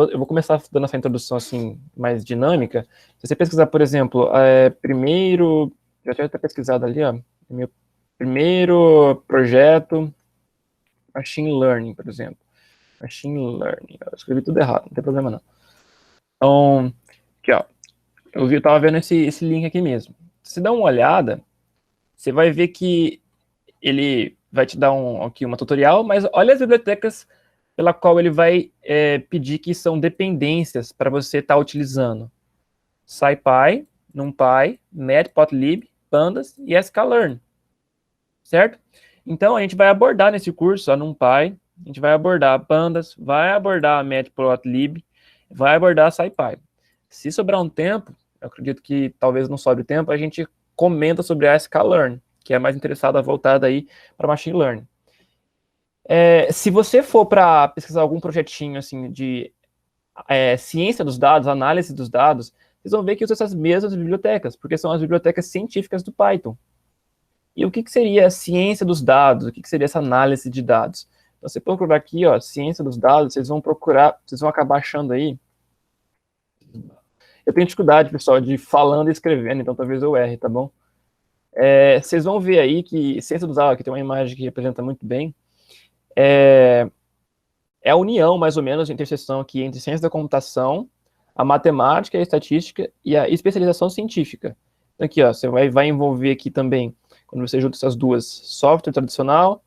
eu vou começar dando essa introdução assim, mais dinâmica. Se você pesquisar, por exemplo, primeiro, já tinha até pesquisado ali, ó, meu primeiro projeto, Machine Learning, por exemplo. Machine Learning, eu escrevi tudo errado, não tem problema não. Então, aqui ó, eu tava vendo esse link aqui mesmo. Se dá uma olhada, você vai ver que ele vai te dar aqui uma tutorial, mas olha as bibliotecas pela qual ele vai pedir que são dependências para você estar utilizando. SciPy, NumPy, Matplotlib, Pandas e sklearn, certo? Então, a gente vai abordar nesse curso a NumPy, a gente vai abordar Pandas, vai abordar a Matplotlib, vai abordar a SciPy. Se sobrar um tempo, eu acredito que talvez não sobre tempo, a gente comenta sobre a sklearn, que é mais interessada, voltada aí para Machine Learning. Se você for para pesquisar algum projetinho assim de ciência dos dados, análise dos dados, vocês vão ver que usam essas mesmas bibliotecas, porque são as bibliotecas científicas do Python. E o que seria a ciência dos dados? O que seria essa análise de dados? Então, você procurar aqui, ó, ciência dos dados, vocês vão procurar, vocês vão acabar achando aí. Eu tenho dificuldade, pessoal, de falando e escrevendo, então talvez eu erre, tá bom? Vocês vão ver aí que ciência dos dados, aqui tem uma imagem que representa muito bem, é a união, mais ou menos, a interseção aqui entre ciência da computação, a matemática, a estatística e a especialização científica. Então, aqui, ó, você vai envolver aqui também, quando você junta essas duas, software tradicional,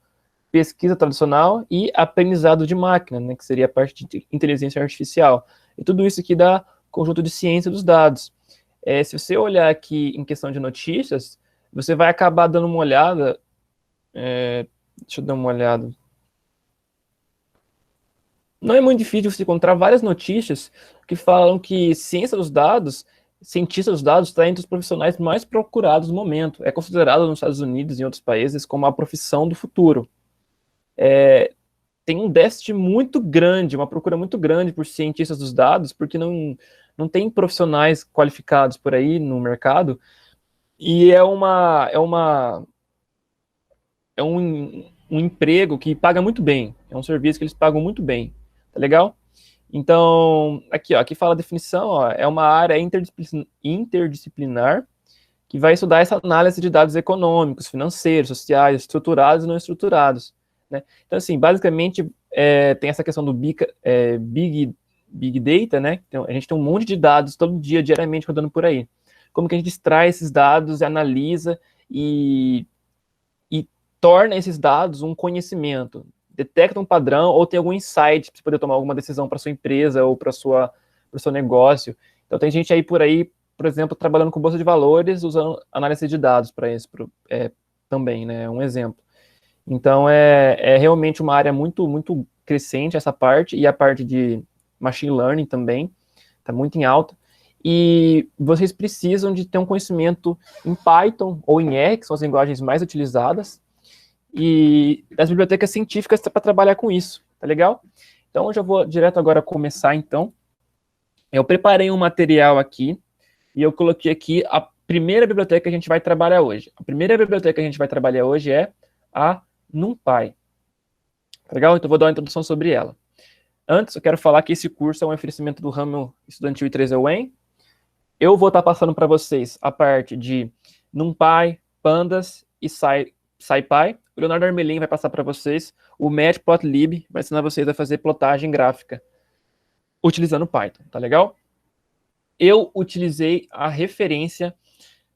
pesquisa tradicional e aprendizado de máquina, né, que seria a parte de inteligência artificial. E tudo isso aqui dá conjunto de ciência dos dados. Se você olhar aqui em questão de notícias, você vai acabar dando uma olhada, deixa eu dar uma olhada. Não é muito difícil você encontrar várias notícias que falam que ciência dos dados, cientista dos dados, está entre os profissionais mais procurados no momento. É considerado nos Estados Unidos e em outros países como a profissão do futuro. Tem um déficit muito grande, uma procura muito grande por cientistas dos dados, porque não tem profissionais qualificados por aí no mercado, e é um emprego que paga muito bem, é um serviço que eles pagam muito bem, tá legal? Então, aqui, ó, aqui fala a definição, ó, é uma área interdisciplinar que vai estudar essa análise de dados econômicos, financeiros, sociais, estruturados e não estruturados, né? Então, assim, basicamente, tem essa questão do Big Data, né? Então, a gente tem um monte de dados todo dia, diariamente, rodando por aí. Como que a gente extrai esses dados, analisa e torna esses dados um conhecimento, detecta um padrão ou tem algum insight para você poder tomar alguma decisão para sua empresa ou para o seu negócio. Então, tem gente aí por aí, por exemplo, trabalhando com bolsa de valores, usando análise de dados para isso também, né? Um exemplo. Então, é realmente uma área muito, muito crescente essa parte, e a parte de machine learning também, está muito em alta. E vocês precisam de ter um conhecimento em Python ou em R, que são as linguagens mais utilizadas, e as bibliotecas científicas para trabalhar com isso, tá legal? Então, eu já vou direto agora começar, então. Eu preparei um material aqui, e eu coloquei aqui a primeira biblioteca que a gente vai trabalhar hoje. A primeira biblioteca que a gente vai trabalhar hoje é a NumPy. Tá legal? Então, eu vou dar uma introdução sobre ela. Antes, eu quero falar que esse curso é um oferecimento do ramo estudantil I3 UEM. Eu vou estar passando para vocês a parte de NumPy, Pandas e SciPy. O Leonardo Armelin vai passar para vocês o Matplotlib, vai ensinar vocês a fazer plotagem gráfica utilizando Python, tá legal? Eu utilizei a referência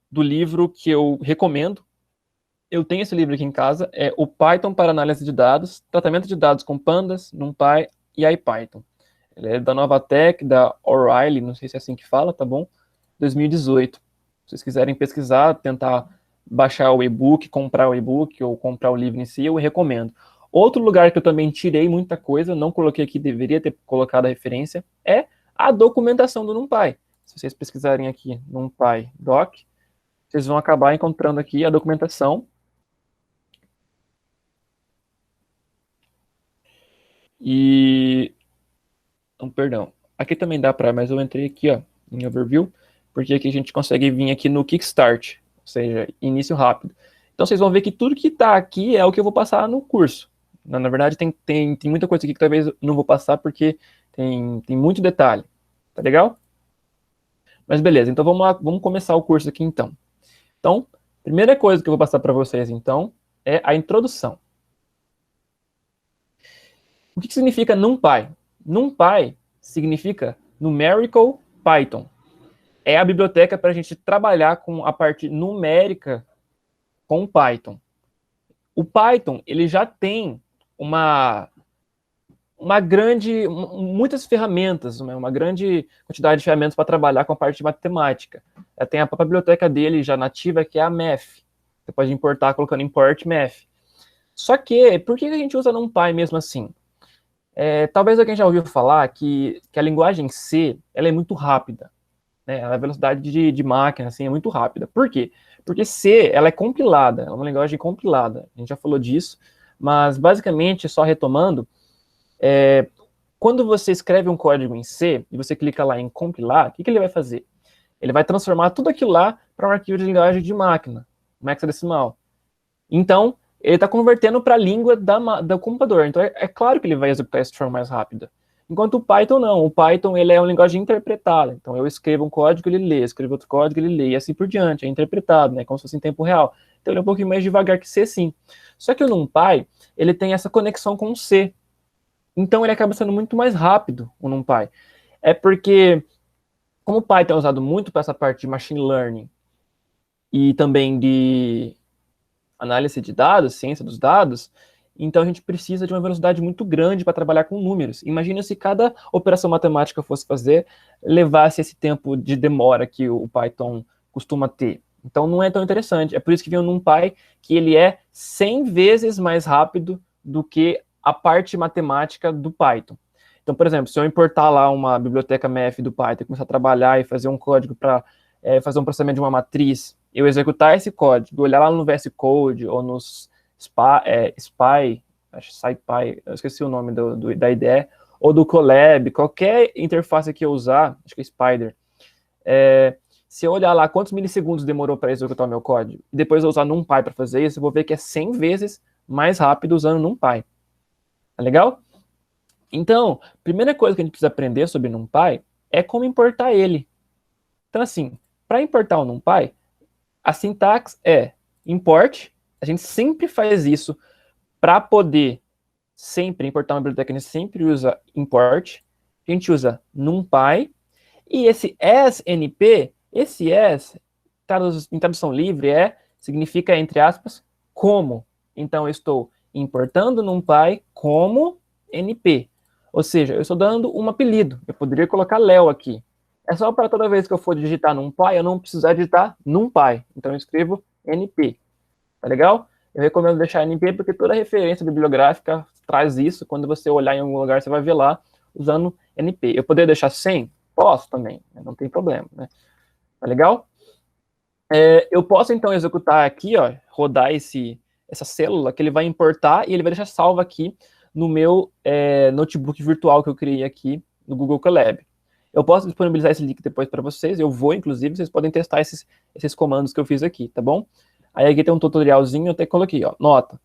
do livro que eu recomendo. Eu tenho esse livro aqui em casa, é o Python para análise de dados, tratamento de dados com Pandas, NumPy e IPython. Ele é da Novatec, da O'Reilly, não sei se é assim que fala, tá bom? 2018. Se vocês quiserem pesquisar, tentar baixar o e-book, comprar o e-book ou comprar o livro em si, eu recomendo. Outro lugar que eu também tirei muita coisa, não coloquei aqui, deveria ter colocado a referência, é a documentação do NumPy. Se vocês pesquisarem aqui, NumPy doc, vocês vão acabar encontrando aqui a documentação. Perdão. Aqui também dá para, mas eu entrei aqui, ó, em overview, porque aqui a gente consegue vir aqui no Kickstart, ou seja, início rápido. Então vocês vão ver que tudo que está aqui é o que eu vou passar no curso. Na verdade, tem muita coisa aqui que talvez eu não vou passar, porque Tem muito detalhe. Tá legal? Mas beleza, então vamos lá, vamos começar o curso aqui então. Então, primeira coisa que eu vou passar para vocês então é a introdução. O que significa NumPy? NumPy significa Numerical Python. É a biblioteca para a gente trabalhar com a parte numérica com o Python. O Python, ele já tem muitas ferramentas, uma grande quantidade de ferramentas para trabalhar com a parte de matemática. Tem a própria biblioteca dele já nativa, que é a Math. Você pode importar colocando import Math. Só que, por que a gente usa NumPy mesmo assim? Talvez alguém já ouviu falar que a linguagem C ela é muito rápida. Né? A velocidade de máquina assim, é muito rápida. Por quê? Porque C ela é compilada, é uma linguagem compilada. A gente já falou disso, mas basicamente, só retomando, quando você escreve um código em C e você clica lá em compilar, o que ele vai fazer? Ele vai transformar tudo aquilo lá para um arquivo de linguagem de máquina, um hexadecimal. Então, ele está convertendo para a língua do computador. Então, é claro que ele vai executar isso de forma mais rápida. Enquanto o Python não. O Python ele é uma linguagem interpretada. Então, eu escrevo um código, ele lê. Escrevo outro código, ele lê. E assim por diante. É interpretado, né? Como se fosse em tempo real. Então, ele é um pouquinho mais devagar que C, sim. Só que o NumPy, ele tem essa conexão com o C. Então, ele acaba sendo muito mais rápido, o NumPy. É porque, como o Python é usado muito para essa parte de machine learning e também de análise de dados, ciência dos dados, então a gente precisa de uma velocidade muito grande para trabalhar com números. Imagina se cada operação matemática fosse fazer, levasse esse tempo de demora que o Python costuma ter. Então não é tão interessante. É por isso que vem o NumPy, que ele é 100 vezes mais rápido do que a parte matemática do Python. Então, por exemplo, se eu importar lá uma biblioteca Math do Python, começar a trabalhar e fazer um código para fazer um processamento de uma matriz, eu executar esse código, olhar lá no VS Code ou nos SciPy, eu esqueci o nome da IDE, ou do Colab, qualquer interface que eu usar, acho que é Spider, se eu olhar lá quantos milissegundos demorou para executar o meu código, e depois eu usar NumPy para fazer isso, eu vou ver que é 100 vezes mais rápido usando NumPy. Tá legal? Então, a primeira coisa que a gente precisa aprender sobre NumPy é como importar ele. Então, assim, para importar o NumPy, a sintaxe é import, a gente sempre faz isso para poder sempre importar uma biblioteca, a gente sempre usa import, a gente usa NumPy, e esse snp, esse s, em tradução livre, significa, entre aspas, como. Então, eu estou importando NumPy como np. Ou seja, eu estou dando um apelido. Eu poderia colocar Léo aqui. É só para toda vez que eu for digitar NumPy, eu não precisar digitar NumPy. Então, eu escrevo np. Tá legal? Eu recomendo deixar np porque toda referência bibliográfica traz isso. Quando você olhar em algum lugar, você vai ver lá usando np. Eu poderia deixar sem? Posso também, não tem problema, né? Tá legal? Eu posso, então, executar aqui, ó, rodar essa célula que ele vai importar e ele vai deixar salvo aqui no meu notebook virtual que eu criei aqui no Google Colab. Eu posso disponibilizar esse link depois para vocês, eu vou, inclusive, vocês podem testar esses comandos que eu fiz aqui, tá bom? Aí aqui tem um tutorialzinho, eu até coloquei, ó, nota.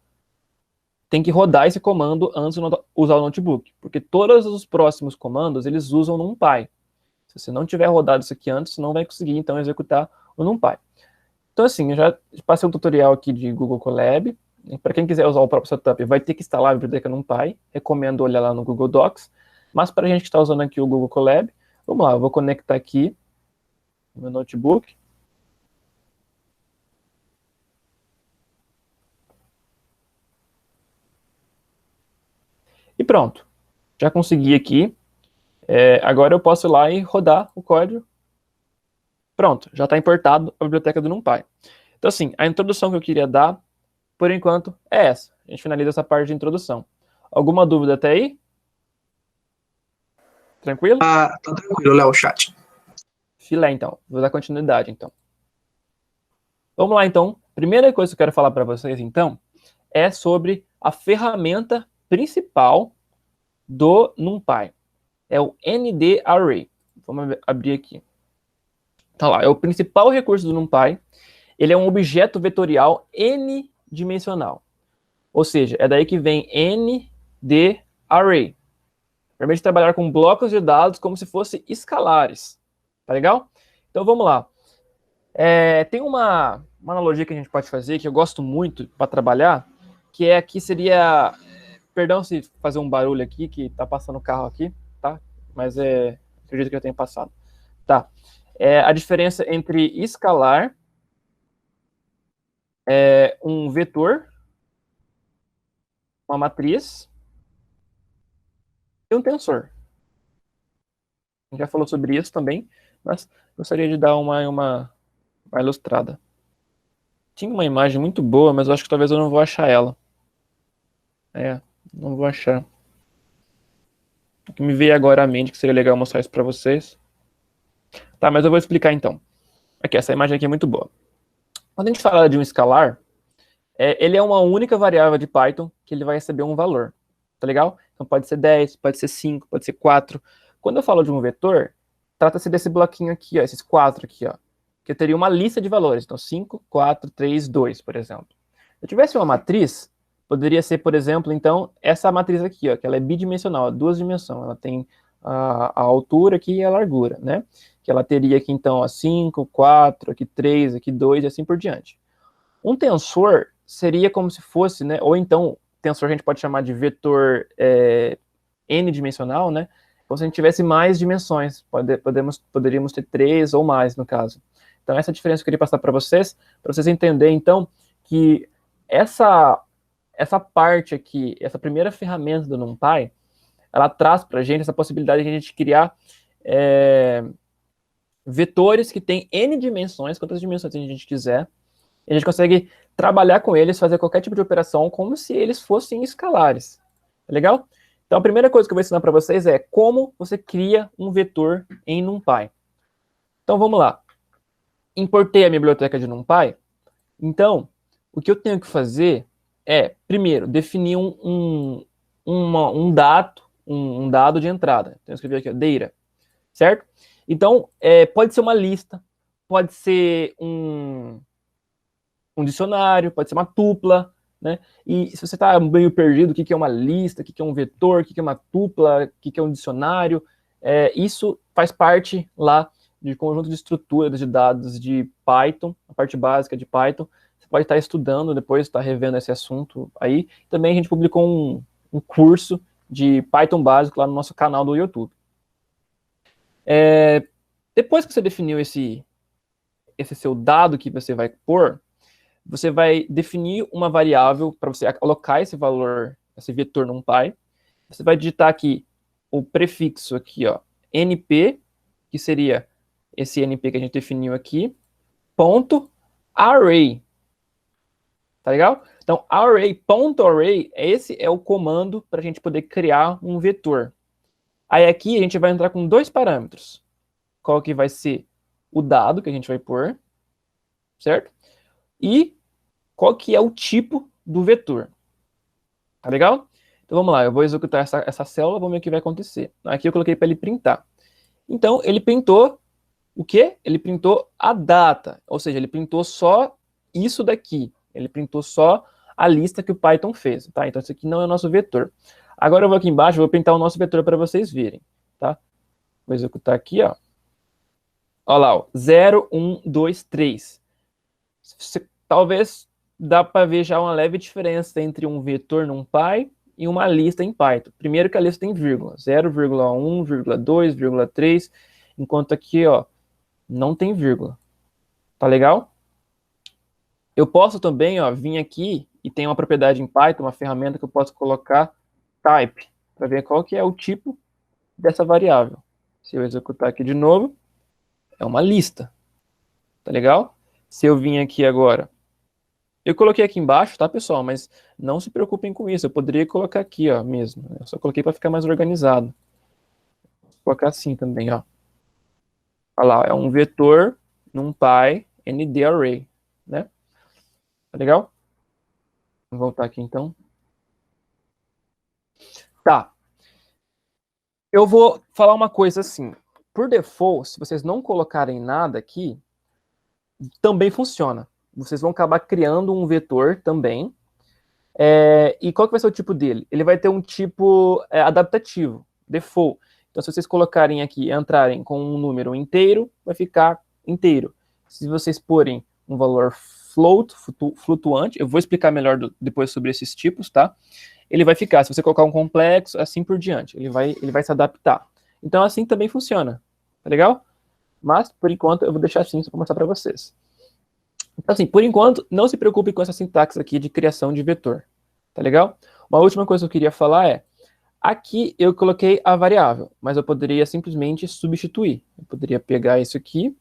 Tem que rodar esse comando antes de usar o notebook, porque todos os próximos comandos, eles usam NumPy. Se você não tiver rodado isso aqui antes, você não vai conseguir, então, executar o NumPy. Então, assim, eu já passei um tutorial aqui de Google Colab. Para quem quiser usar o próprio setup, vai ter que instalar a biblioteca NumPy. Recomendo olhar lá no Google Docs. Mas para a gente que está usando aqui o Google Colab, vamos lá, eu vou conectar aqui o meu notebook. E pronto. Já consegui aqui. Agora eu posso ir lá e rodar o código. Pronto, já está importado a biblioteca do NumPy. Então, assim, a introdução que eu queria dar, por enquanto, é essa. A gente finaliza essa parte de introdução. Alguma dúvida até aí? Tranquilo? Tá tranquilo, Léo, chat. Filé, então. Vou dar continuidade, então. Vamos lá, então. Primeira coisa que eu quero falar para vocês, então, é sobre a ferramenta principal do NumPy. É o ND-Array. Vamos abrir aqui. Tá lá, é o principal recurso do NumPy. Ele é um objeto vetorial n-dimensional. Ou seja, é daí que vem ND-Array. Permite trabalhar com blocos de dados como se fossem escalares. Tá legal? Então vamos lá. Tem uma analogia que a gente pode fazer, que eu gosto muito para trabalhar, que é aqui seria... Perdão se fazer um barulho aqui, que tá passando o carro aqui, tá? Mas acredito que eu tenha passado. Tá. A diferença entre escalar, um vetor, uma matriz e um tensor. A gente já falou sobre isso também, mas gostaria de dar uma ilustrada. Tinha uma imagem muito boa, mas eu acho que talvez eu não vou achar ela. Não vou achar. O que me veio agora à mente, que seria legal mostrar isso para vocês. Tá, mas eu vou explicar então. Aqui, essa imagem aqui é muito boa. Quando a gente fala de um escalar, ele é uma única variável de Python que ele vai receber um valor. Tá legal? Então pode ser 10, pode ser 5, pode ser 4. Quando eu falo de um vetor, trata-se desse bloquinho aqui, ó, esses 4 aqui, ó, que eu teria uma lista de valores. Então 5, 4, 3, 2, por exemplo. Se eu tivesse uma matriz, poderia ser, por exemplo, então, essa matriz aqui, ó, que ela é bidimensional, 2 dimensões. Ela tem a altura aqui e a largura, né? Que ela teria aqui, então, ó, 5, 4, aqui 3, aqui 2 e assim por diante. Um tensor seria como se fosse, né? Ou então, tensor a gente pode chamar de vetor n-dimensional, né? Como se a gente tivesse mais dimensões. Poderíamos ter 3 ou mais, no caso. Então, essa diferença eu queria passar para vocês entenderem, então, que essa parte aqui, essa primeira ferramenta do NumPy, ela traz para a gente essa possibilidade de a gente criar vetores que têm n dimensões, quantas dimensões a gente quiser, e a gente consegue trabalhar com eles, fazer qualquer tipo de operação como se eles fossem escalares. Tá legal? Então, a primeira coisa que eu vou ensinar para vocês é como você cria um vetor em NumPy. Então, vamos lá. Importei a minha biblioteca de NumPy. Então, o que eu tenho que fazer primeiro, definir um dado de entrada. Então, eu escrevi aqui, ó, data, certo? Então, pode ser uma lista, pode ser um dicionário, pode ser uma tupla, né? E se você está meio perdido, o que é uma lista, o que é um vetor, o que é uma tupla, o que é um dicionário, isso faz parte lá de conjunto de estruturas de dados de Python, a parte básica de Python. Você pode estar estudando depois, estar revendo esse assunto aí. Também a gente publicou um curso de Python básico lá no nosso canal do YouTube. Depois que você definiu esse seu dado que você vai pôr, você vai definir uma variável para você alocar esse valor, esse vetor NumPy. Você vai digitar aqui o prefixo aqui, ó, np, que seria esse np que a gente definiu aqui, ponto array. Tá legal? Então, array.array, esse é o comando para a gente poder criar um vetor. Aí aqui a gente vai entrar com 2 parâmetros. Qual que vai ser o dado que a gente vai pôr, certo? E qual que é o tipo do vetor. Tá legal? Então vamos lá, eu vou executar essa célula, vamos ver o que vai acontecer. Aqui eu coloquei para ele printar. Então ele printou o quê? Ele printou a data, ou seja, ele printou só isso daqui. Ele printou só a lista que o Python fez, tá? Então isso aqui não é o nosso vetor. Agora eu vou aqui embaixo, vou printar o nosso vetor para vocês verem, tá? Vou executar aqui, ó. Olha lá, ó, 0, 1, 2, 3. Talvez dá para ver já uma leve diferença entre um vetor NumPy e uma lista em Python. Primeiro que a lista tem vírgula, 0,1, 2, 3, enquanto aqui, ó, não tem vírgula. Tá legal? Eu posso também, ó, vir aqui e tem uma propriedade em Python, uma ferramenta que eu posso colocar type, para ver qual que é o tipo dessa variável. Se eu executar aqui de novo, é uma lista. Tá legal? Se eu vim aqui agora, eu coloquei aqui embaixo, tá, pessoal? Mas não se preocupem com isso. Eu poderia colocar aqui, ó, mesmo. Eu só coloquei para ficar mais organizado. Vou colocar assim também, ó. Olha lá, é um vetor NumPy ND-Array, né? Tá legal? Vamos voltar aqui, então. Tá. Eu vou falar uma coisa assim. Por default, se vocês não colocarem nada aqui, também funciona. Vocês vão acabar criando um vetor também. E qual que vai ser o tipo dele? Ele vai ter um tipo adaptativo. default. Então, se vocês colocarem aqui, entrarem com um número inteiro, vai ficar inteiro. Se vocês porem um valor float, flutuante, eu vou explicar melhor depois sobre esses tipos, tá? Ele vai ficar, se você colocar um complexo, assim por diante, ele vai se adaptar. Então, assim também funciona, tá legal? Mas, por enquanto, eu vou deixar assim, só para mostrar para vocês. Então, assim, por enquanto, não se preocupe com essa sintaxe aqui de criação de vetor, tá legal? Uma última coisa que eu queria falar é, aqui eu coloquei a variável, mas eu poderia simplesmente substituir. Eu poderia pegar isso aqui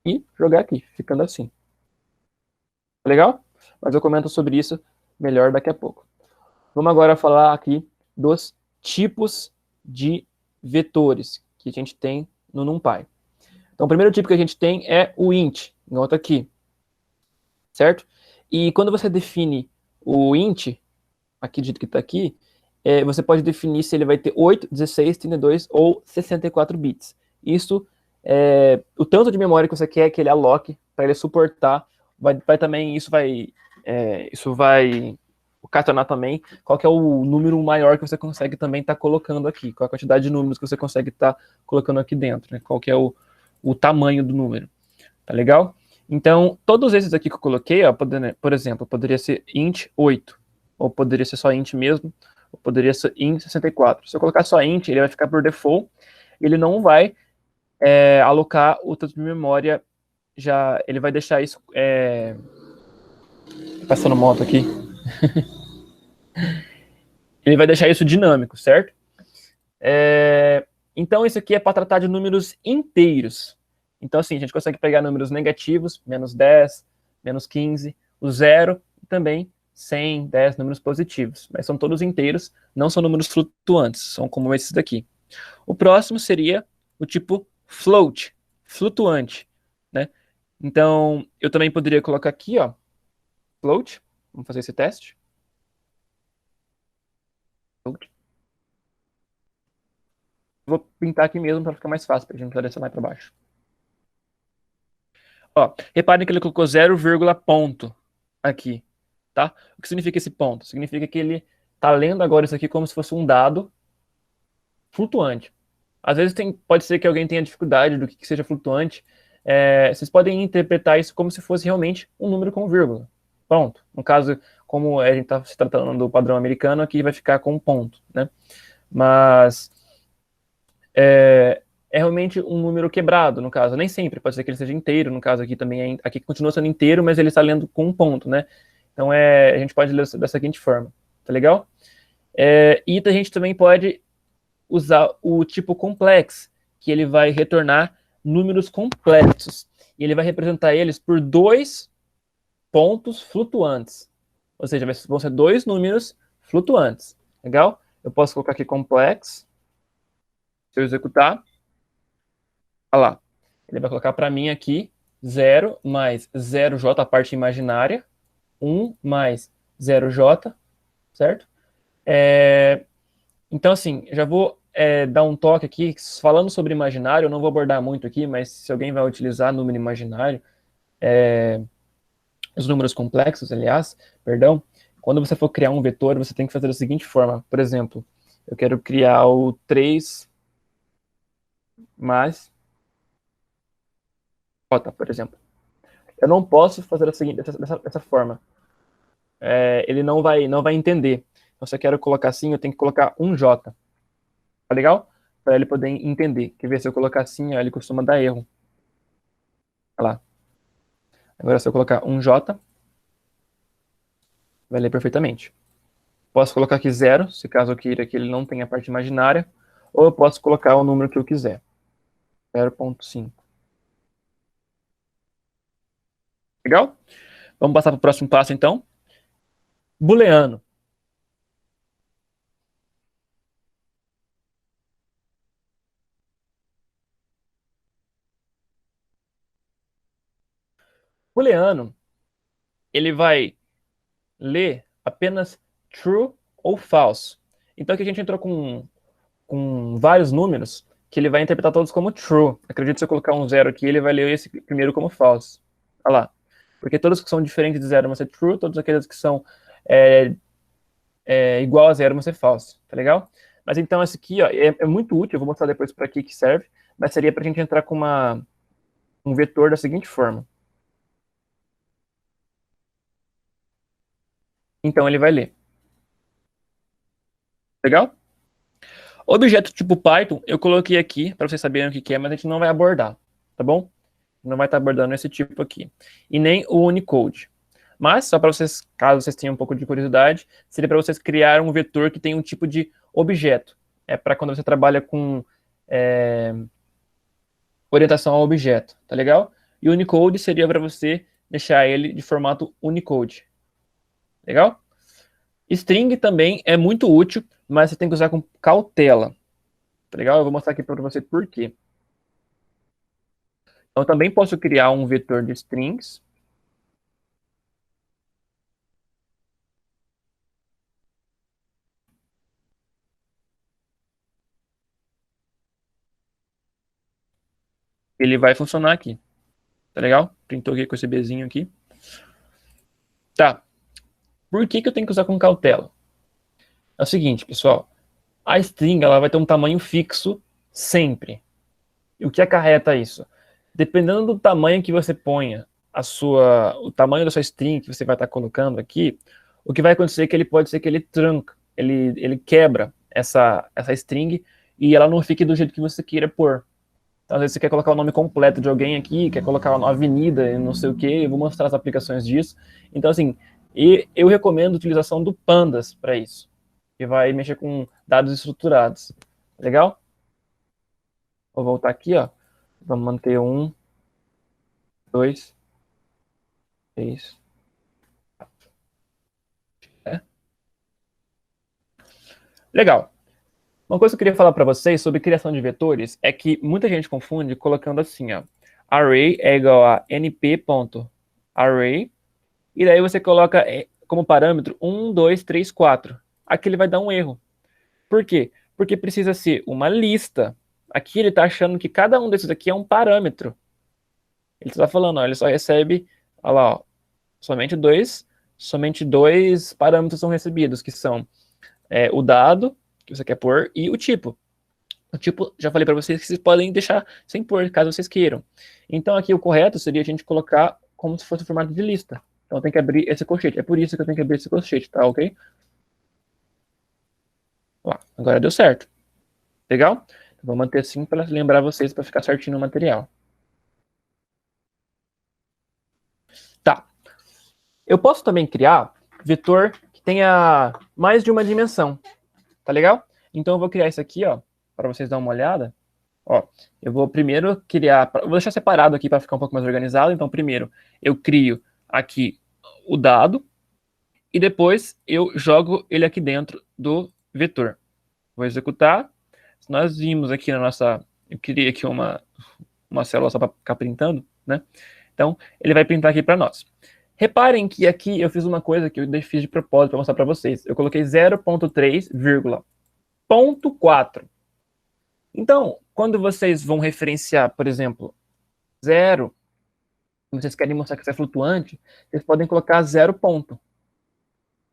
e jogar aqui, ficando assim. Tá legal? Mas eu comento sobre isso melhor daqui a pouco. Vamos agora falar aqui dos tipos de vetores que a gente tem no NumPy. Então, o primeiro tipo que a gente tem é o int, igual tá aqui, certo? E quando você define o int, aqui do jeito que está aqui, você pode definir se ele vai ter 8, 16, 32 ou 64 bits. Isso, o tanto de memória que você quer que ele aloque para ele suportar, isso vai ocasionar também qual que é o número maior que você consegue também estar colocando aqui, qual a quantidade de números que você consegue estar colocando aqui dentro, né? Qual que é o tamanho do número, tá legal? Então, todos esses aqui que eu coloquei, ó, por exemplo, poderia ser int 8, ou poderia ser só int mesmo, ou poderia ser int 64. Se eu colocar só int, ele vai ficar por default, ele não vai alocar o tanto de memória, ele vai deixar isso... Passando moto aqui. Ele vai deixar isso dinâmico, certo? Então, isso aqui é para tratar de números inteiros. Então, assim, a gente consegue pegar números negativos, menos 10, menos 15, o 0, e também 100, 10 números positivos. Mas são todos inteiros, não são números flutuantes, são como esses daqui. O próximo seria o tipo float, flutuante, né? Então, eu também poderia colocar aqui, ó, float. Vamos fazer esse teste. Float. Vou pintar aqui mesmo para ficar mais fácil, para a gente não precisar descer mais para baixo. Ó, reparem que ele colocou 0, ponto aqui, tá? O que significa esse ponto? Significa que ele tá lendo agora isso aqui como se fosse um dado flutuante. Às vezes pode ser que alguém tenha dificuldade do que seja flutuante. Vocês podem interpretar isso como se fosse realmente um número com vírgula. Ponto. No caso, como a gente está se tratando do padrão americano, aqui vai ficar com um ponto, né? Mas é realmente um número quebrado, no caso. Nem sempre, pode ser que ele seja inteiro, no caso aqui também, aqui continua sendo inteiro, mas ele está lendo com um ponto, né? Então, a gente pode ler da seguinte forma, tá legal? E a gente também pode usar o tipo complex, que ele vai retornar números complexos. E ele vai representar eles por 2 pontos flutuantes. Ou seja, vão ser 2 números flutuantes. Legal? Eu posso colocar aqui complex. Se eu executar, olha lá. Ele vai colocar para mim aqui 0 mais 0j, a parte imaginária, 1 mais 0j, certo? Então, assim, já vou dar um toque aqui, falando sobre imaginário, eu não vou abordar muito aqui, mas se alguém vai utilizar número imaginário, os números complexos, aliás, perdão, quando você for criar um vetor, você tem que fazer da seguinte forma. Por exemplo, eu quero criar o 3 mais j, por exemplo. Eu não posso fazer dessa forma. Ele não vai entender. Então, se eu quero colocar assim, eu tenho que colocar um j. Tá legal? Para ele poder entender. Quer ver se eu colocar assim, ó, ele costuma dar erro. Olha lá. Agora, se eu colocar um j, vai ler perfeitamente. Posso colocar aqui 0, se caso eu queira que ele não tenha parte imaginária, ou eu posso colocar o número que eu quiser. 0.5. Legal? Vamos passar para o próximo passo, então. Booleano. Booleano, ele vai ler apenas true ou false. Então aqui a gente entrou com vários números que ele vai interpretar todos como true. Acredito que se eu colocar um 0 aqui, ele vai ler esse primeiro como false. Olha lá. Porque todos que são diferentes de 0 vão ser true, todos aqueles que são igual a 0 vão ser false. Tá legal? Mas então esse aqui ó, é muito útil, eu vou mostrar depois para que serve, mas seria para a gente entrar com um vetor da seguinte forma. Então ele vai ler. Legal? Objeto tipo Python, eu coloquei aqui para vocês saberem o que é, mas a gente não vai abordar, tá bom? Não vai estar abordando esse tipo aqui. E nem o Unicode. Mas, só para vocês, caso vocês tenham um pouco de curiosidade, seria para vocês criar um vetor que tem um tipo de objeto. É para quando você trabalha com orientação ao objeto, tá legal? E o Unicode seria para você deixar ele de formato Unicode. Legal? String também é muito útil, mas você tem que usar com cautela. Tá legal? Eu vou mostrar aqui para você por quê. Então, eu também posso criar um vetor de strings. Ele vai funcionar aqui. Tá legal? Printou aqui com esse Bzinho aqui. Tá. Por que eu tenho que usar com cautela? É o seguinte, pessoal. A string ela vai ter um tamanho fixo sempre. E o que acarreta isso? Dependendo do tamanho que você ponha o tamanho da sua string que você vai estar colocando aqui, o que vai acontecer é que ele pode ser que ele tranca, ele quebra essa string e ela não fique do jeito que você queira pôr. Então, às vezes você quer colocar o nome completo de alguém aqui, quer colocar uma avenida e não sei o que, eu vou mostrar as aplicações disso. Então, assim, eu recomendo a utilização do Pandas para isso, que vai mexer com dados estruturados. Legal? Vou voltar aqui, ó. Vamos manter 1, 2, 3. É. Legal. Uma coisa que eu queria falar para vocês sobre criação de vetores é que muita gente confunde colocando assim, ó. Array é igual a np.array, e daí você coloca como parâmetro 1, 2, 3, 4. Aqui ele vai dar um erro. Por quê? Porque precisa ser uma lista. Aqui ele está achando que cada um desses aqui é um parâmetro. Ele está falando, ó, ele só recebe, olha lá, ó, somente dois parâmetros são recebidos, que são o dado que você quer pôr e o tipo. O tipo, já falei para vocês que vocês podem deixar sem pôr, caso vocês queiram. Então aqui o correto seria a gente colocar como se fosse o formato de lista. Então tem que abrir esse colchete. É por isso que eu tenho que abrir esse colchete, tá ok? Lá, agora deu certo. Legal? Então, vou manter assim para lembrar vocês para ficar certinho no material. Tá. Eu posso também criar vetor que tenha mais de uma dimensão. Tá legal? Então eu vou criar isso aqui, ó, para vocês darem uma olhada. Ó, eu vou primeiro criar, vou deixar separado aqui para ficar um pouco mais organizado. Então primeiro eu crio aqui o dado e depois eu jogo ele aqui dentro do vetor. Vou executar. Nós vimos aqui na nossa, eu criei aqui uma célula só para ficar printando, né? Então ele vai printar aqui para nós. Reparem que aqui eu fiz uma coisa que eu fiz de propósito para mostrar para vocês. Eu coloquei 0.3,4. Então, quando vocês vão referenciar, por exemplo, 0, vocês querem mostrar que isso é flutuante, vocês podem colocar 0 ponto.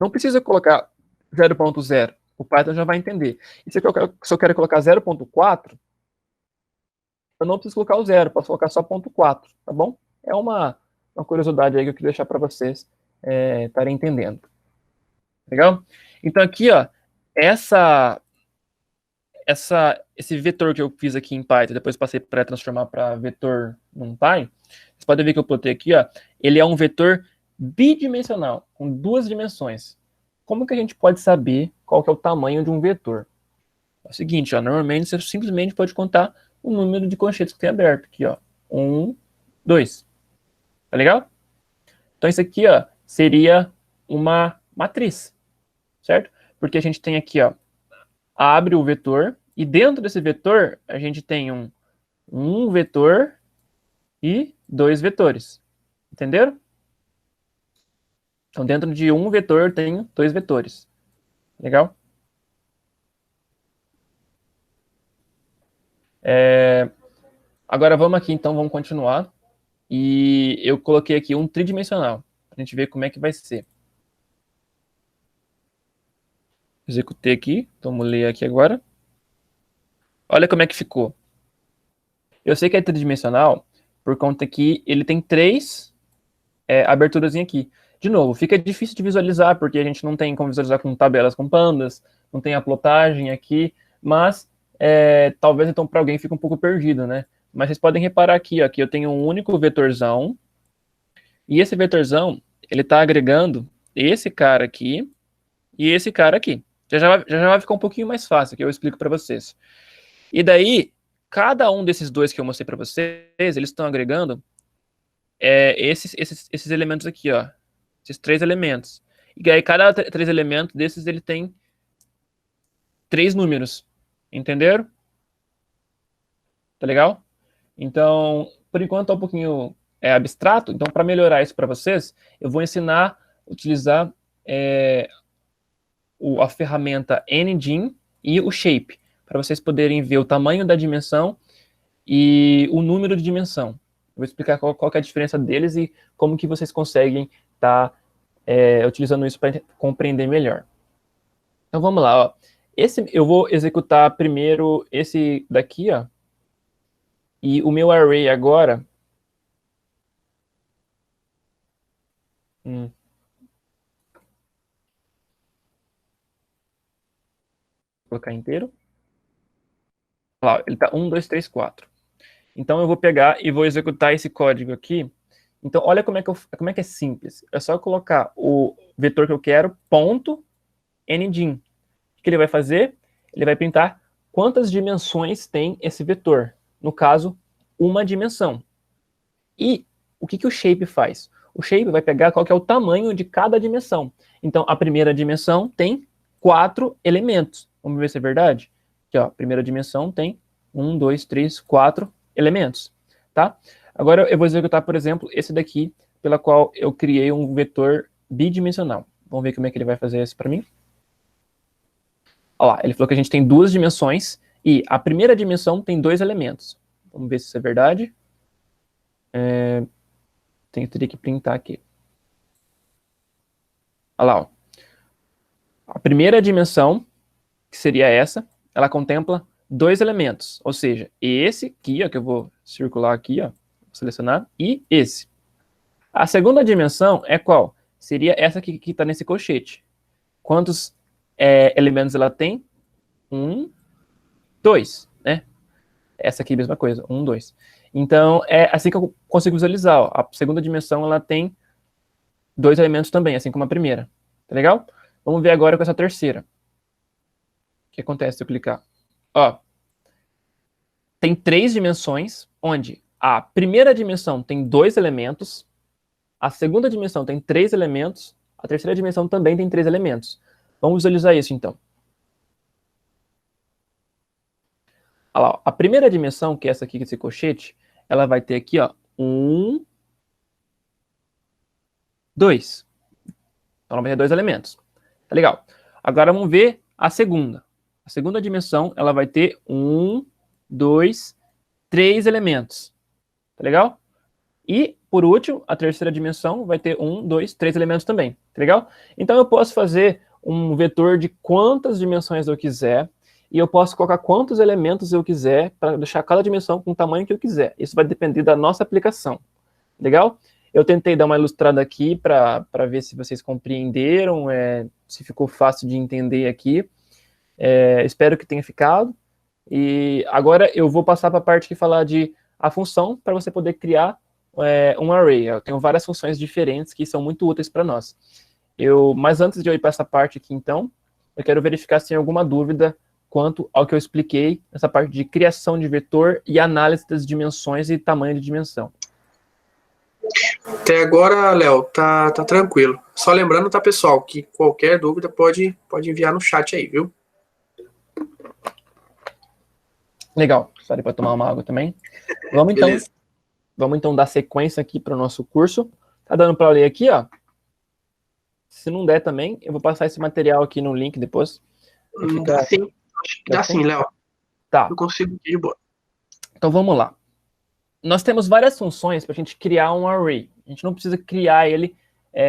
Não precisa colocar 0.0. O Python já vai entender. E se eu quero colocar 0.4, eu não preciso colocar o 0, posso colocar só 0.4, tá bom? É uma curiosidade aí que eu queria deixar para vocês estarem entendendo. Legal? Então aqui, ó, esse vetor que eu fiz aqui em Python, depois passei para transformar para vetor NumPy, vocês podem ver que eu botei aqui, ó, ele é um vetor bidimensional, com duas dimensões. Como que a gente pode saber qual que é o tamanho de um vetor? É o seguinte, ó, normalmente você simplesmente pode contar o número de colchetes que tem aberto, aqui, ó, 1, 2. Tá legal? Então isso aqui, ó, seria uma matriz, certo? Porque a gente tem aqui, ó, abre o vetor, e dentro desse vetor, a gente tem um vetor e dois vetores. Entenderam? Então, dentro de um vetor, eu tenho dois vetores. Legal? Agora, vamos aqui, então, vamos continuar. E eu coloquei aqui um tridimensional, para a gente ver como é que vai ser. Executei aqui, vamos ler aqui agora. Olha como é que ficou. Eu sei que é tridimensional, por conta que ele tem 3 aberturas aqui. De novo, fica difícil de visualizar, porque a gente não tem como visualizar com tabelas com pandas, não tem a plotagem aqui, mas talvez então para alguém fique um pouco perdido, né? Mas vocês podem reparar aqui, ó, que eu tenho um único vetorzão, e esse vetorzão, ele está agregando esse cara aqui e esse cara aqui. Já vai ficar um pouquinho mais fácil, que eu explico para vocês. E daí, cada um desses dois que eu mostrei para vocês, eles estão agregando esses elementos aqui, ó. Esses 3 elementos. E aí, cada 3 elementos desses, ele tem 3 números. Entenderam? Tá legal? Então, por enquanto tá um pouquinho abstrato. Então, para melhorar isso para vocês, eu vou ensinar a utilizar a ferramenta Ngine e o Shape, para vocês poderem ver o tamanho da dimensão e o número de dimensão. Eu vou explicar qual que é a diferença deles e como que vocês conseguem estar utilizando isso para compreender melhor. Então vamos lá, ó. Eu vou executar primeiro esse daqui, ó. E o meu array agora... Vou colocar inteiro. Olha lá, ele tá 1, 2, 3, 4. Então eu vou pegar e vou executar esse código aqui. Então olha como é que é simples. É só colocar o vetor que eu quero, ponto, ngine. O que ele vai fazer? Ele vai printar quantas dimensões tem esse vetor. No caso, uma dimensão. E o que o shape faz? O shape vai pegar qual que é o tamanho de cada dimensão. Então, a primeira dimensão tem 4 elementos. Vamos ver se é verdade? Aqui, ó, a primeira dimensão tem 1, 2, 3, 4 elementos. Tá? Agora eu vou executar, por exemplo, esse daqui, pela qual eu criei um vetor bidimensional. Vamos ver como é que ele vai fazer isso para mim. Olha lá, ele falou que a gente tem 2 dimensões e a primeira dimensão tem 2 elementos. Vamos ver se isso é verdade. Teria que printar aqui. Olha lá, ó. A primeira dimensão, que seria essa, ela contempla 2 elementos. Ou seja, esse aqui, ó, que eu vou circular aqui, ó, selecionar, e esse. A segunda dimensão é qual? Seria essa aqui que está nesse colchete. Quantos elementos ela tem? 1, 2, né? Essa aqui é a mesma coisa, 1, 2. Então, é assim que eu consigo visualizar. Ó. A segunda dimensão, ela tem 2 elementos também, assim como a primeira. Tá legal? Vamos ver agora com essa terceira. O que acontece se eu clicar? Ó, tem 3 dimensões, onde a primeira dimensão tem 2 elementos, a segunda dimensão tem 3 elementos, a terceira dimensão também tem 3 elementos. Vamos visualizar isso, então. Olha lá, a primeira dimensão, que é essa aqui, esse colchete, ela vai ter aqui, ó, 1, 2. Então, ela vai ter 2 elementos. Tá legal. Agora, vamos ver a segunda. A segunda dimensão, ela vai ter 1, 2, 3 elementos. Tá legal? E, por último, a terceira dimensão vai ter 1, 2, 3 elementos também. Tá legal? Então, eu posso fazer um vetor de quantas dimensões eu quiser, e eu posso colocar quantos elementos eu quiser para deixar cada dimensão com o tamanho que eu quiser. Isso vai depender da nossa aplicação. Legal? Eu tentei dar uma ilustrada aqui para ver se vocês compreenderam, se ficou fácil de entender aqui. Espero que tenha ficado. E agora eu vou passar para a parte que falar de a função para você poder criar um array. Eu tenho várias funções diferentes que são muito úteis para nós. Mas antes de eu ir para essa parte aqui, então, eu quero verificar se tem alguma dúvida quanto ao que eu expliquei nessa parte de criação de vetor e análise das dimensões e tamanho de dimensão. Até agora, Léo, tá tranquilo. Só lembrando, tá, pessoal, que qualquer dúvida pode enviar no chat aí, viu? Legal. Estarei para tomar uma água também. Vamos então dar sequência aqui para o nosso curso. Tá dando para ler aqui, ó? Se não der também, eu vou passar esse material aqui no link depois. Dá sim. Dá sim, Léo. Tá. Eu consigo ir de boa. Então vamos lá. Nós temos várias funções para a gente criar um array. A gente não precisa criar ele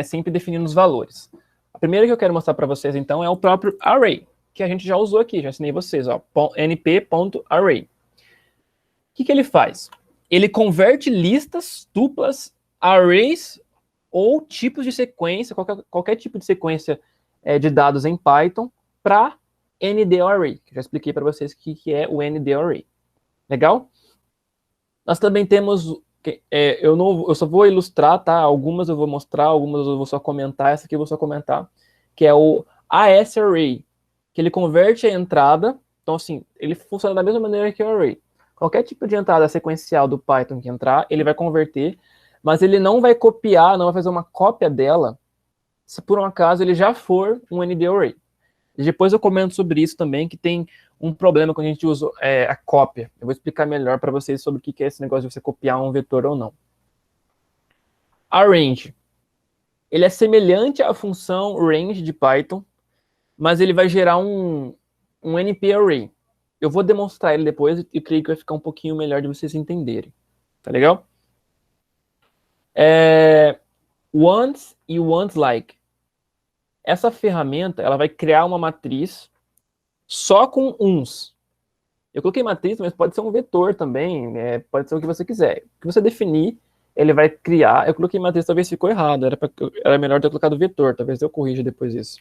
sempre definindo os valores. A primeira que eu quero mostrar para vocês, então, é o próprio array. que a gente já usou aqui, já ensinei vocês, ó, np.array. O que ele faz? Ele converte listas duplas, arrays ou tipos de sequência, qualquer tipo de sequência de dados em Python para ND-array, que já expliquei para vocês o que é o ND-array. Legal? Nós também temos, eu só vou ilustrar, tá? Algumas eu vou mostrar, algumas eu vou só comentar, essa aqui eu vou só comentar, que é o AS-array, que ele converte a entrada, então assim, ele funciona da mesma maneira que o array. Qualquer tipo de entrada sequencial do Python que entrar, ele vai converter, mas ele não vai copiar, não vai fazer uma cópia dela, se por um acaso ele já for um ND-array. Depois eu comento sobre isso também, que tem um problema quando a gente usa a cópia. Eu vou explicar melhor para vocês sobre o que é esse negócio de você copiar um vetor ou não. Arrange. Ele é semelhante à função range de Python, mas ele vai gerar um NP-array. Eu vou demonstrar ele depois e creio que vai ficar um pouquinho melhor de vocês entenderem. Tá legal? Once e once like. Essa ferramenta, ela vai criar uma matriz só com uns. Eu coloquei matriz, mas pode ser um vetor também, pode ser o que você quiser. O que você definir, ele vai criar. Eu coloquei matriz, talvez ficou errado, era melhor ter colocado vetor, talvez eu corrija depois isso.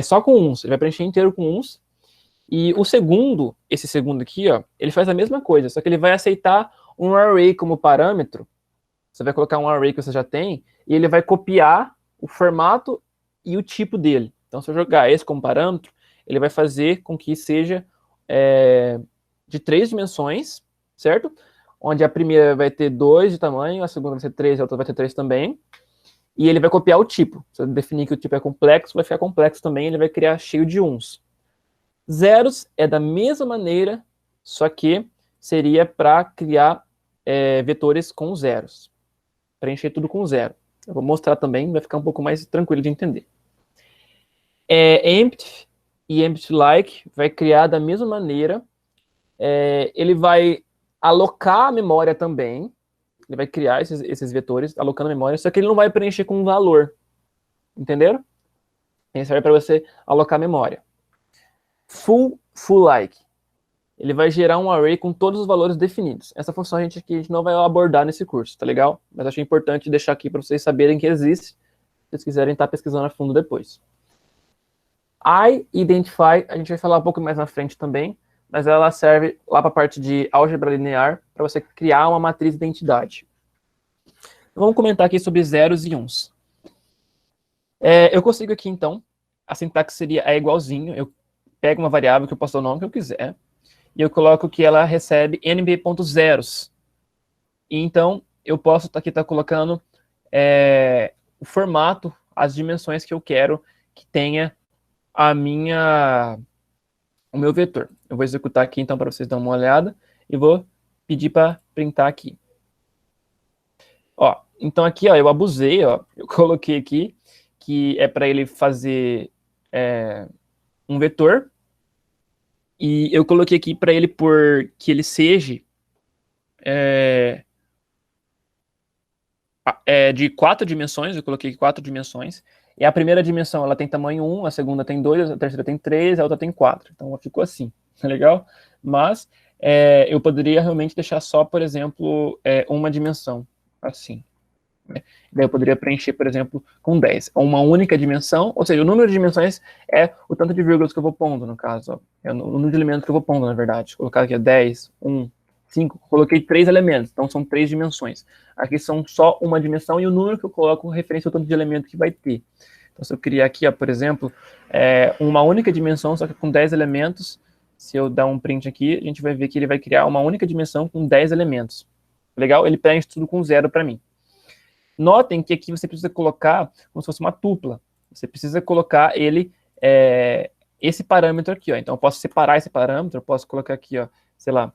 Só com uns, ele vai preencher inteiro com uns. E o segundo, esse segundo aqui, ó, ele faz a mesma coisa, só que ele vai aceitar um array como parâmetro. Você vai colocar um array que você já tem, e ele vai copiar o formato e o tipo dele. Então, se eu jogar esse como parâmetro, ele vai fazer com que seja de 3 dimensões, certo? Onde a primeira vai ter 2 de tamanho, a segunda vai ser 3, a outra vai ter 3 também. E ele vai copiar o tipo. Se eu definir que o tipo é complexo, vai ficar complexo também, ele vai criar cheio de uns. Zeros é da mesma maneira, só que seria para criar vetores com zeros. Preencher tudo com zero. Eu vou mostrar também, vai ficar um pouco mais tranquilo de entender. Empty e empty like vai criar da mesma maneira. Ele vai alocar a memória também. Ele vai criar esses vetores alocando a memória, só que ele não vai preencher com um valor. Entenderam? Ele serve para você alocar a memória. Full like. Ele vai gerar um array com todos os valores definidos. Essa função a gente não vai abordar nesse curso, tá legal? Mas achei importante deixar aqui para vocês saberem que existe, se vocês quiserem estar pesquisando a fundo depois. Identify, a gente vai falar um pouco mais na frente também, mas ela serve lá para a parte de álgebra linear, para você criar uma matriz de identidade. Vamos comentar aqui sobre zeros e uns. Eu consigo aqui, então, a sintaxe seria igualzinho, eu pego uma variável que eu posso dar o nome que eu quiser, e eu coloco que ela recebe nb.zeros. E então, eu posso aqui estar colocando o formato, as dimensões que eu quero que tenha o meu vetor. Eu vou executar aqui, então, para vocês darem uma olhada, e vou pedir para printar aqui. Ó, então aqui, ó, eu abusei, ó, eu coloquei aqui, que é para ele fazer um vetor, e eu coloquei aqui para ele que ele seja de 4 dimensões, eu coloquei 4 dimensões, e a primeira dimensão ela tem tamanho 1, a segunda tem 2, a terceira tem 3, a outra tem 4. Então ficou assim, tá legal? Mas eu poderia realmente deixar só, por exemplo, uma dimensão, assim. Daí eu poderia preencher, por exemplo, com 10. Uma única dimensão, ou seja, o número de dimensões é o tanto de vírgulas que eu vou pondo, no caso. Ó. É o número de elementos que eu vou pondo, na verdade. Colocar aqui 10, 1, 5, coloquei 3 elementos, então são 3 dimensões. Aqui são só uma dimensão e o número que eu coloco referência ao tanto de elemento que vai ter. Então, se eu criar aqui, ó, por exemplo, uma única dimensão, só que com 10 elementos, se eu dar um print aqui, a gente vai ver que ele vai criar uma única dimensão com 10 elementos. Legal? Ele preenche tudo com 0 para mim. Notem que aqui você precisa colocar como se fosse uma tupla. Você precisa colocar ele, esse parâmetro aqui, ó. Então, eu posso separar esse parâmetro, eu posso colocar aqui, ó, sei lá,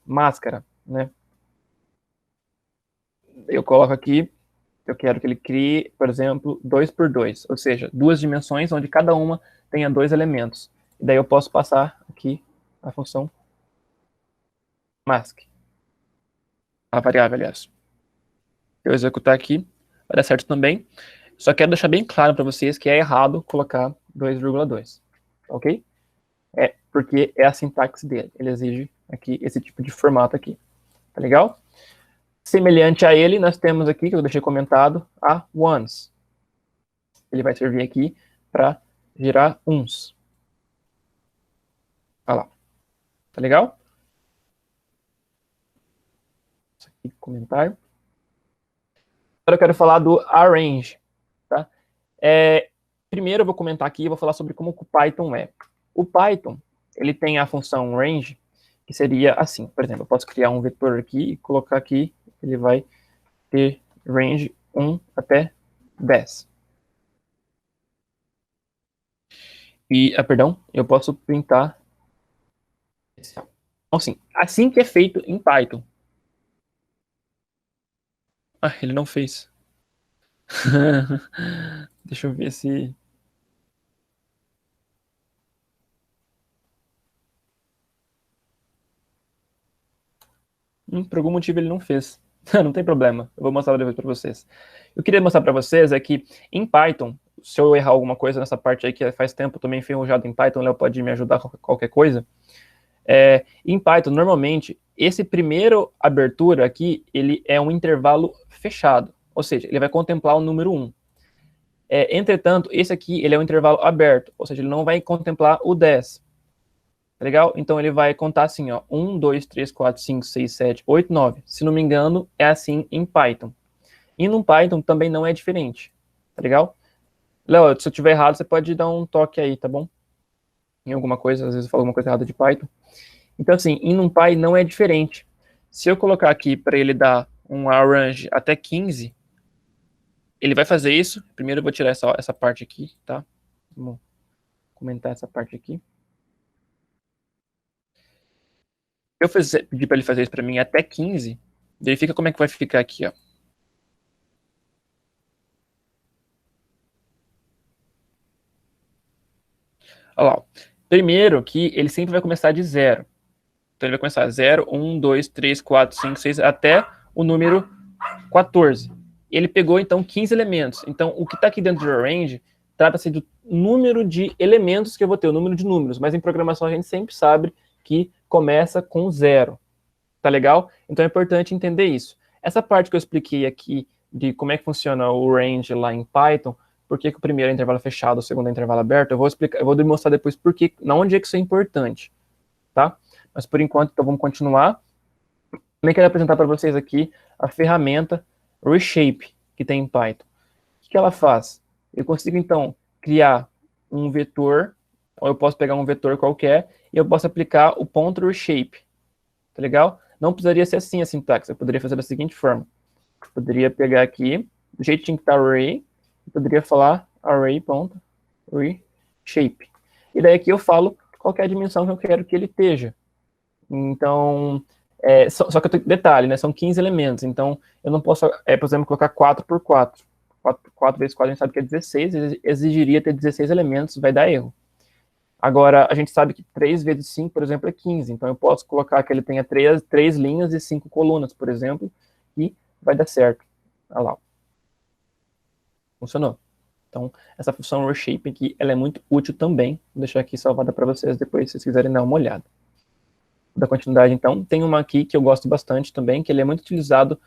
máscara, né? Eu coloco aqui, eu quero que ele crie, por exemplo, 2 por 2, ou seja, 2 dimensões onde cada uma tenha 2 elementos. E daí eu posso passar aqui a função mask, a variável, aliás. Eu executar aqui, vai dar certo também. Só quero deixar bem claro para vocês que é errado colocar 2,2. ok? Porque é a sintaxe dele, ele exige aqui esse tipo de formato aqui, tá legal? Semelhante a ele, nós temos aqui, que eu deixei comentado, a ones. Ele vai servir aqui para gerar uns. Olha lá, tá legal? Isso aqui, comentário. Agora eu quero falar do arrange, tá? Primeiro eu vou comentar aqui, eu vou falar sobre como o Python é. O Python, ele tem a função range, que seria assim, por exemplo, eu posso criar um vetor aqui e colocar aqui, ele vai ter range 1 até 10. E, perdão, eu posso printar. Então, assim que é feito em Python. Ah, ele não fez. Deixa eu ver se... Por algum motivo ele não fez. Não tem problema, eu vou mostrar depois para vocês. Eu queria mostrar para vocês é que em Python, se eu errar alguma coisa nessa parte aí que faz tempo eu tô meio enferrujado em Python, o Léo pode me ajudar com qualquer coisa. Em Python, normalmente, esse primeiro abertura aqui, ele é um intervalo fechado, ou seja, ele vai contemplar o número 1. Entretanto, esse aqui, ele é um intervalo aberto, ou seja, ele não vai contemplar o 10. Tá legal? Então, ele vai contar assim, ó, 1, 2, 3, 4, 5, 6, 7, 8, 9. Se não me engano, é assim em Python. E no Python também não é diferente, tá legal? Léo, se eu tiver errado, você pode dar um toque aí, tá bom? Em alguma coisa, às vezes eu falo alguma coisa errada de Python. Então, assim, em NumPy não é diferente. Se eu colocar aqui para ele dar um arrange até 15, ele vai fazer isso. Primeiro eu vou tirar essa parte aqui, tá? Vamos comentar essa parte aqui. Se eu pedir para ele fazer isso para mim até 15, verifica como é que vai ficar aqui, ó. Olha lá, ó. Primeiro que ele sempre vai começar de 0. Então ele vai começar 0, 1, 2, 3, 4, 5, 6, até o número 14. Ele pegou, então, 15 elementos. Então, o que está aqui dentro do arrange trata-se do número de elementos que eu vou ter, o número de números. Mas em programação a gente sempre sabe que começa com 0. Tá legal? Então é importante entender isso. Essa parte que eu expliquei aqui de como é que funciona o range lá em Python, por que o primeiro é intervalo fechado, o segundo é intervalo aberto, eu vou demonstrar depois onde é que isso é importante, tá? Mas por enquanto, então vamos continuar. Também quero apresentar para vocês aqui a ferramenta Reshape que tem em Python. O que ela faz? Eu consigo, então, criar um vetor, ou eu posso pegar um vetor qualquer, e eu posso aplicar o ponto Reshape. Tá legal? Não precisaria ser assim a sintaxe, eu poderia fazer da seguinte forma. Eu poderia pegar aqui, do jeitinho que está array, eu poderia falar array.reshape. E daí aqui eu falo qual é a dimensão que eu quero que ele esteja. Então, só que detalhe, né? São 15 elementos, então eu não posso, por exemplo, colocar 4 por 4. 4 vezes 4 a gente sabe que é 16, exigiria ter 16 elementos, vai dar erro. Agora, a gente sabe que 3 vezes 5, por exemplo, é 15. Então, eu posso colocar que ele tenha 3 linhas e 5 colunas, por exemplo, e vai dar certo. Olha lá. Funcionou. Então, essa função reshape aqui, ela é muito útil também. Vou deixar aqui salvada para vocês depois, se vocês quiserem dar uma olhada. Vou dar continuidade, então. Tem uma aqui que eu gosto bastante também, que ele é muito utilizado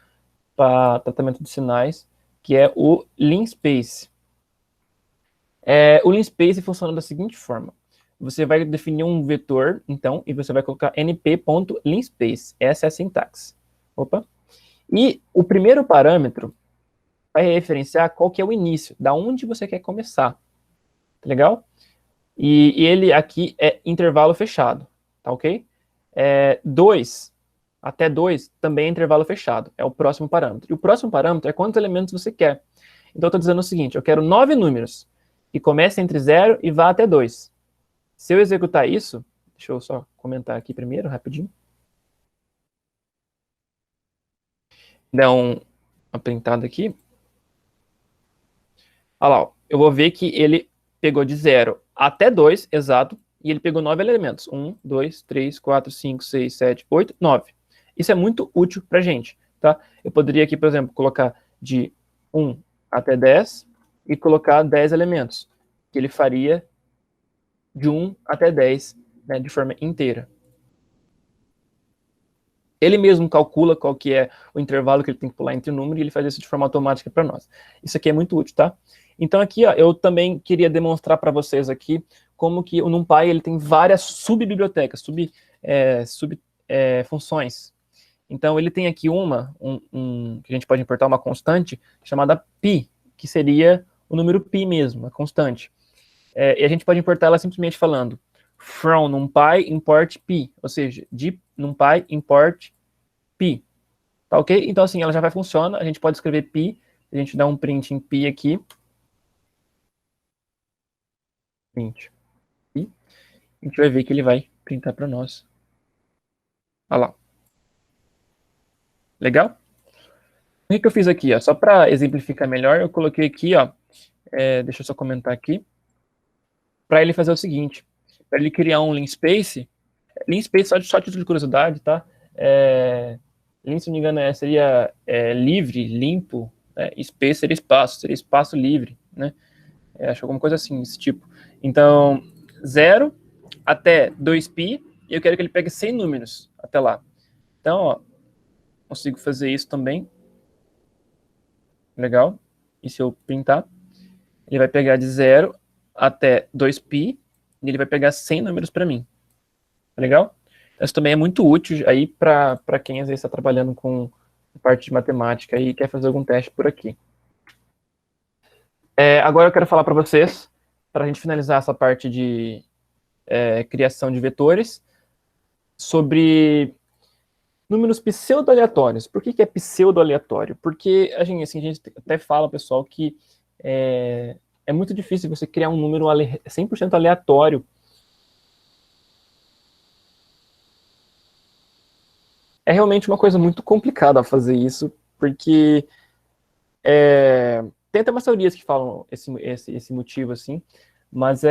para tratamento de sinais, que é o linspace. O linspace funciona da seguinte forma. Você vai definir um vetor, então, e você vai colocar np.linspace. Essa é a sintaxe. Opa. E o primeiro parâmetro vai referenciar qual que é o início, da onde você quer começar. Tá legal? E ele aqui é intervalo fechado, tá ok? 2, até 2 também é intervalo fechado, é o próximo parâmetro. E o próximo parâmetro é quantos elementos você quer. Então eu estou dizendo o seguinte, eu quero 9 números, que comecem entre 0 e vá até 2. Se eu executar isso, deixa eu só comentar aqui primeiro, rapidinho. Dá uma printada aqui. Olha lá, ó, eu vou ver que ele pegou de 0 até 2, exato, e ele pegou 9 elementos. 1, 2, 3, 4, 5, 6, 7, 8, 9. Isso é muito útil pra gente, tá? Eu poderia aqui, por exemplo, colocar de 1 até 10 e colocar 10 elementos, que ele faria de 1 até 10, né, de forma inteira. Ele mesmo calcula qual que é o intervalo que ele tem que pular entre o número e ele faz isso de forma automática para nós. Isso aqui é muito útil, tá? Então aqui, ó, eu também queria demonstrar para vocês aqui como que o NumPy ele tem várias subbibliotecas, funções. Então ele tem aqui que a gente pode importar uma constante chamada pi, que seria o número pi mesmo, a constante. E a gente pode importar ela simplesmente falando from NumPy import pi, ou seja, de NumPy import pi, tá ok? Então assim, ela já vai funcionar, a gente pode escrever pi, a gente dá um print em pi aqui, print pi, a gente vai ver que ele vai printar para nós. Olha lá. Legal? O que eu fiz aqui, ó? Só para exemplificar melhor, eu coloquei aqui, ó, deixa eu só comentar aqui, para ele fazer o seguinte, para ele criar um linspace só título de curiosidade, tá? Lin, se não me engano, seria livre, limpo, né? Space seria espaço livre, né? Acho alguma coisa assim, desse tipo. Então, 0 até 2pi, e eu quero que ele pegue 100 números até lá. Então, ó, consigo fazer isso também. Legal. E se eu printar, ele vai pegar de 0 até 2pi, e ele vai pegar 100 números para mim. Legal? Isso também é muito útil aí para quem às vezes está trabalhando com parte de matemática e quer fazer algum teste por aqui. Agora eu quero falar para vocês, para a gente finalizar essa parte de criação de vetores, sobre números pseudo-aleatórios. Por que é pseudo-aleatório? Porque a gente até fala, pessoal, que é muito difícil você criar um número 100% aleatório. É realmente uma coisa muito complicada fazer isso, porque tem até umas teorias que falam esse motivo, assim, mas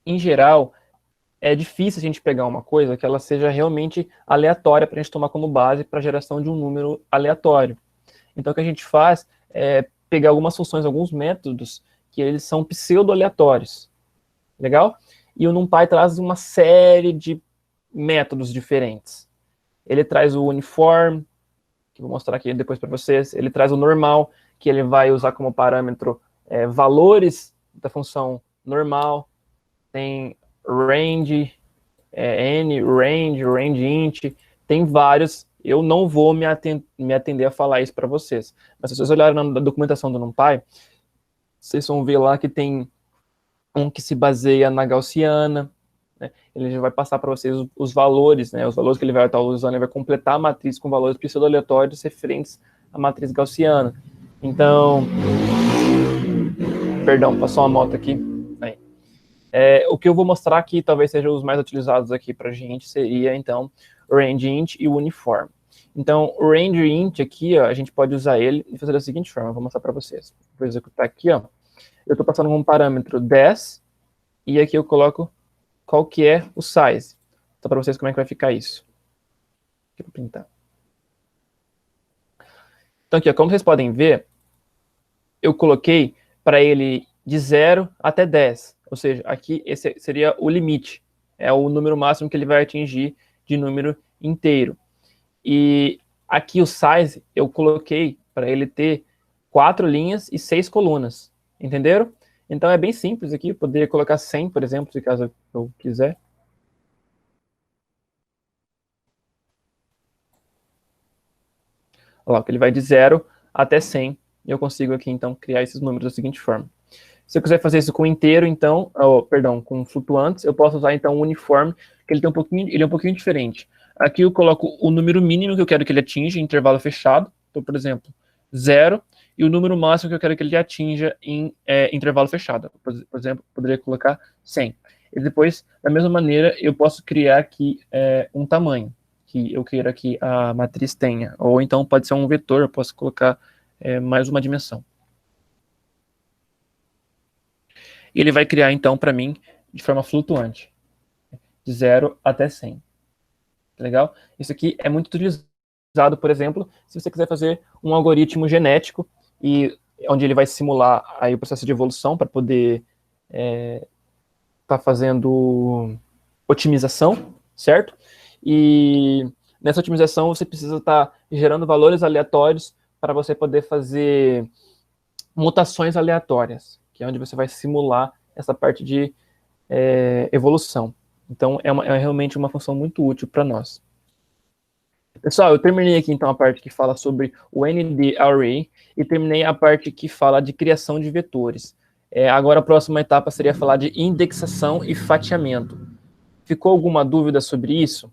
em geral, é difícil a gente pegar uma coisa que ela seja realmente aleatória para a gente tomar como base para a geração de um número aleatório. Então, o que a gente faz é pegar algumas funções, alguns métodos, que eles são pseudo-aleatórios. Legal? E o NumPy traz uma série de métodos diferentes. Ele traz o uniform, que eu vou mostrar aqui depois para vocês. Ele traz o normal, que ele vai usar como parâmetro valores da função normal. Tem range, range int, tem vários. Eu não vou me atender a falar isso para vocês. Mas se vocês olharem na documentação do NumPy, vocês vão ver lá que tem um que se baseia na gaussiana, né? Ele já vai passar para vocês os valores, né? Os valores que ele vai estar usando, ele vai completar a matriz com valores pseudo-aleatórios referentes à matriz gaussiana. Então, perdão, passou uma moto aqui. Aí. O que eu vou mostrar aqui, talvez sejam os mais utilizados aqui para a gente, seria, então, o rangeInt e o uniform. Então, o rangeInt aqui, ó, a gente pode usar ele e fazer da seguinte forma, eu vou mostrar para vocês. Vou executar aqui, ó. Eu estou passando como parâmetro 10, e aqui eu coloco qual que é o size. Então, para vocês como é que vai ficar isso. Aqui eu vou printar. Então, aqui, ó, como vocês podem ver, eu coloquei para ele de 0 até 10. Ou seja, aqui esse seria o limite. É o número máximo que ele vai atingir de número inteiro. E aqui o size eu coloquei para ele ter 4 linhas e 6 colunas. Entenderam? Então é bem simples aqui. Eu poderia colocar 100, por exemplo, se caso eu quiser. Olha lá, que ele vai de 0 até 100. E eu consigo aqui, então, criar esses números da seguinte forma. Se eu quiser fazer isso com inteiro, então, com flutuantes, eu posso usar, então, o uniforme, que ele é um pouquinho diferente. Aqui eu coloco o número mínimo que eu quero que ele atinja em intervalo fechado. Então, por exemplo, 0, e o número máximo que eu quero que ele atinja em intervalo fechado. Por exemplo, poderia colocar 100. E depois, da mesma maneira, eu posso criar aqui um tamanho que eu queira que a matriz tenha. Ou então pode ser um vetor, eu posso colocar mais uma dimensão. E ele vai criar, então, para mim, de forma flutuante, de 0 até 100. Legal? Isso aqui é muito utilizado, por exemplo, se você quiser fazer um algoritmo genético, e onde ele vai simular aí o processo de evolução para poder tá fazendo otimização, certo? E nessa otimização você precisa estar gerando valores aleatórios para você poder fazer mutações aleatórias, que é onde você vai simular essa parte de evolução. Então, é realmente uma função muito útil para nós. Pessoal, eu terminei aqui então a parte que fala sobre o ND Array e terminei a parte que fala de criação de vetores. Agora a próxima etapa seria falar de indexação e fatiamento. Ficou alguma dúvida sobre isso?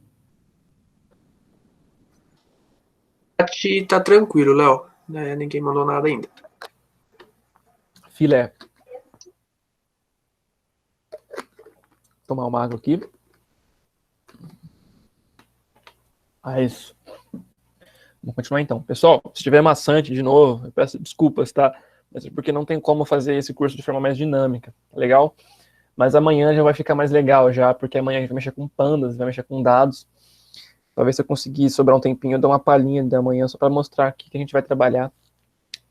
Tá tranquilo, Léo. Ninguém mandou nada ainda. Filé. Tomar uma água aqui. Isso. Vamos continuar então. Pessoal, se tiver maçante de novo, eu peço desculpas, tá? Mas é porque não tem como fazer esse curso de forma mais dinâmica, tá legal? Mas amanhã já vai ficar mais legal já, porque amanhã a gente vai mexer com pandas, vai mexer com dados. Talvez se eu conseguir sobrar um tempinho, eu dou uma palhinha da manhã só para mostrar o que a gente vai trabalhar.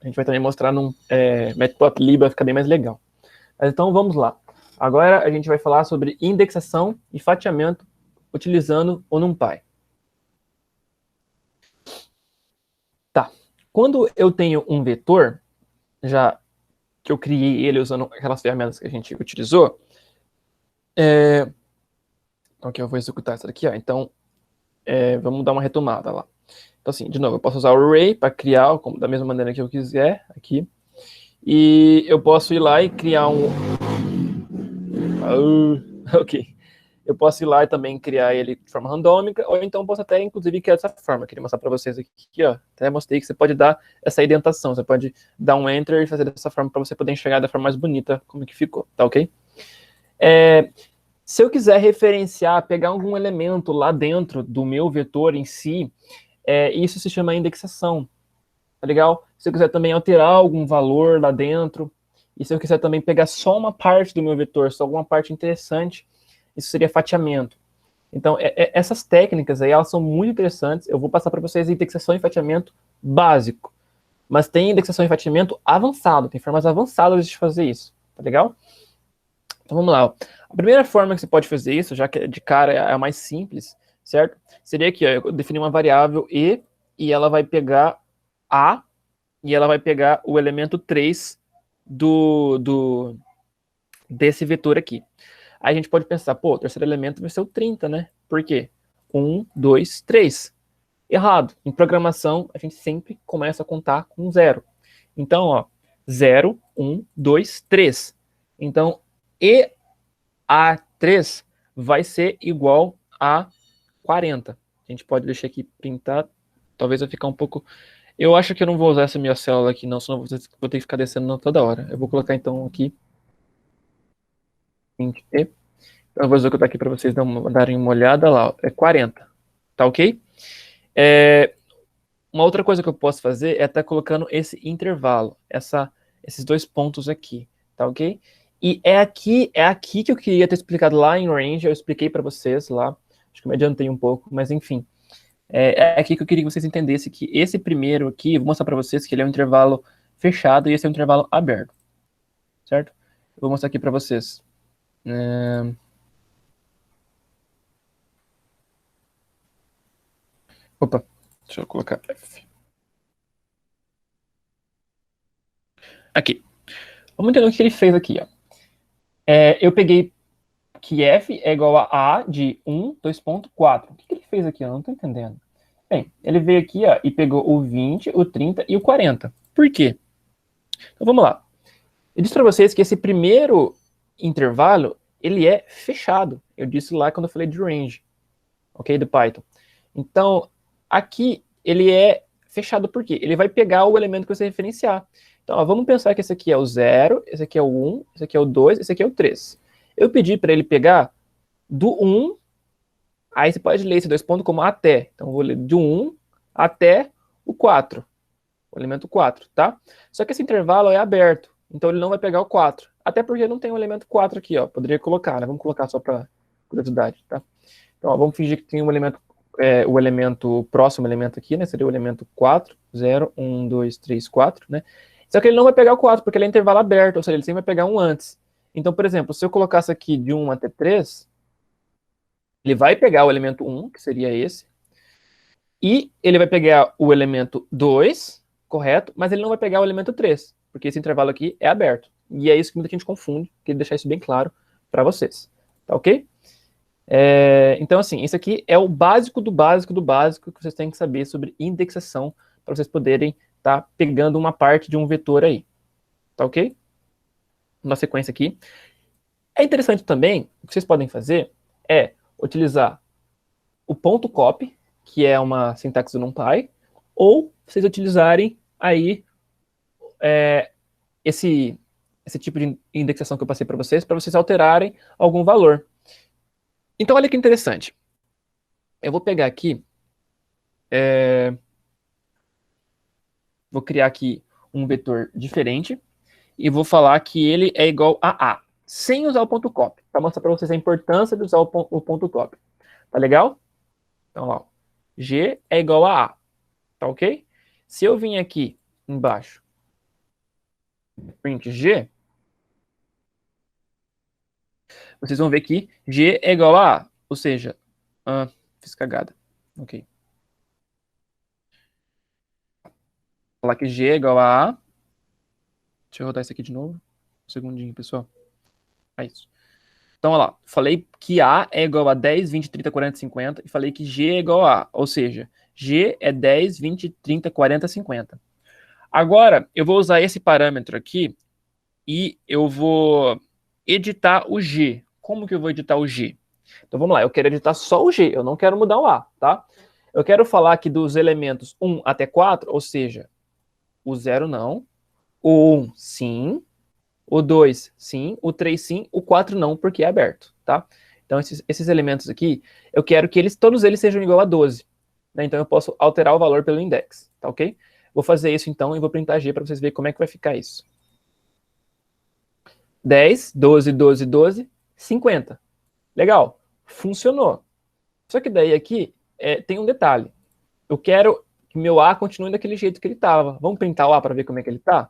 A gente vai também mostrar num Matplotlib, vai ficar bem mais legal. Mas então vamos lá. Agora a gente vai falar sobre indexação e fatiamento utilizando o NumPy. Tá. Quando eu tenho um vetor, já que eu criei ele usando aquelas ferramentas que a gente utilizou, então aqui eu vou executar essa daqui, ó. Então, vamos dar uma retomada lá. Então, assim, de novo, eu posso usar o array para criar da mesma maneira que eu quiser aqui. E eu posso ir lá e criar ok. Eu posso ir lá e também criar ele de forma randômica, ou então posso até, inclusive, criar dessa forma. Eu queria mostrar para vocês aqui, ó. Até mostrei que você pode dar essa indentação. Você pode dar um enter e fazer dessa forma para você poder enxergar da forma mais bonita como que ficou, tá ok? Se eu quiser referenciar, pegar algum elemento lá dentro do meu vetor em si, isso se chama indexação, tá legal? Se eu quiser também alterar algum valor lá dentro, e se eu quiser também pegar só uma parte do meu vetor, só alguma parte interessante, isso seria fatiamento. Então, essas técnicas aí, elas são muito interessantes. Eu vou passar para vocês indexação e fatiamento básico, mas tem indexação e fatiamento avançado, tem formas avançadas de fazer isso, tá legal? Então vamos lá. A primeira forma que você pode fazer isso, já que de cara é a mais simples, certo? Seria aqui, ó, eu definir uma variável e ela vai pegar A, e ela vai pegar o elemento 3 desse vetor aqui. Aí a gente pode pensar, pô, o terceiro elemento vai ser o 30, né? Por quê? 1, 2, 3. Errado. Em programação, a gente sempre começa a contar com 0. Então, ó, 0, 1, 2, 3. Então, EA3 vai ser igual a 40. A gente pode deixar aqui printar. Talvez vai ficar um pouco... Eu acho que eu não vou usar essa minha célula aqui, não, senão vou ter que ficar descendo toda hora. Eu vou colocar, então, aqui. Então, eu vou executar aqui para vocês darem uma olhada lá. É 40. Tá ok? Uma outra coisa que eu posso fazer é estar colocando esse intervalo, esses dois pontos aqui. Tá ok? E é aqui que eu queria ter explicado lá em Range. Eu expliquei para vocês lá. Acho que me adiantei um pouco, mas enfim. É aqui que eu queria que vocês entendessem que esse primeiro aqui, vou mostrar para vocês que ele é um intervalo fechado e esse é um intervalo aberto. Certo? Eu vou mostrar aqui para vocês. Opa, deixa eu colocar F. Aqui. Vamos entender o que ele fez aqui, ó. Eu peguei que F é igual a A de 1, 2.4. O que ele fez aqui? Eu não estou entendendo. Bem, ele veio aqui, ó, e pegou o 20, o 30 e o 40. Por quê? Então vamos lá. Eu disse para vocês que esse primeiro intervalo, ele é fechado. Eu disse lá quando eu falei de range, ok, do Python. Então, aqui ele é fechado por quê? Ele vai pegar o elemento que você referenciar. Então, ó, vamos pensar que esse aqui é o 0, esse aqui é o 1, esse aqui é o 2, esse aqui é o 3. Eu pedi para ele pegar do 1, aí você pode ler esse dois pontos como até. Então, eu vou ler do 1 até o 4, o elemento 4, tá? Só que esse intervalo é aberto, então ele não vai pegar o 4. Até porque não tem o elemento 4 aqui, ó. Poderia colocar, né? Vamos colocar só para curiosidade, tá? Então, ó, vamos fingir que tem um elemento, o elemento, próximo elemento aqui, né? Seria o elemento 4, 0, 1, 2, 3, 4, né? Só que ele não vai pegar o 4, porque ele é intervalo aberto, ou seja, ele sempre vai pegar um antes. Então, por exemplo, se eu colocasse aqui de 1 até 3, ele vai pegar o elemento 1, que seria esse, e ele vai pegar o elemento 2, correto? Mas ele não vai pegar o elemento 3, porque esse intervalo aqui é aberto. E é isso que muita gente confunde, queria deixar isso bem claro para vocês. Tá ok? Então, assim, isso aqui é o básico do básico do básico que vocês têm que saber sobre indexação para vocês poderem estar pegando uma parte de um vetor aí. Tá ok? Na sequência aqui. É interessante também, o que vocês podem fazer é utilizar o ponto copy, que é uma sintaxe do NumPy, ou vocês utilizarem aí esse tipo de indexação que eu passei para vocês alterarem algum valor. Então, olha que interessante. Eu vou pegar aqui, vou criar aqui um vetor diferente, e vou falar que ele é igual a A, sem usar o ponto copy, para mostrar para vocês a importância de usar o ponto copy. Tá legal? Então, ó, G é igual a A, tá ok? Se eu vim aqui embaixo, print G, vocês vão ver que G é igual a A, ou seja, fiz cagada, ok. Vou falar que G é igual a A, deixa eu rodar isso aqui de novo, um segundinho, pessoal. É isso. Então, olha lá, falei que A é igual a 10, 20, 30, 40, 50, e falei que G é igual a A, ou seja, G é 10, 20, 30, 40, 50. Agora, eu vou usar esse parâmetro aqui e eu vou editar o G. Como que eu vou editar o G? Então, vamos lá, eu quero editar só o G, eu não quero mudar o A, tá? Eu quero falar aqui dos elementos 1 até 4, ou seja, o 0 não, o 1 sim, o 2 sim, o 3 sim, o 4 não, porque é aberto, tá? Então, esses elementos aqui, eu quero que todos eles sejam igual a 12. Né? Então, eu posso alterar o valor pelo index, tá ok? Vou fazer isso, então, e vou printar G para vocês verem como é que vai ficar isso. 10, 12, 12, 12, 50. Legal, funcionou. Só que daí aqui tem um detalhe. Eu quero que meu A continue daquele jeito que ele estava. Vamos printar o A para ver como é que ele está?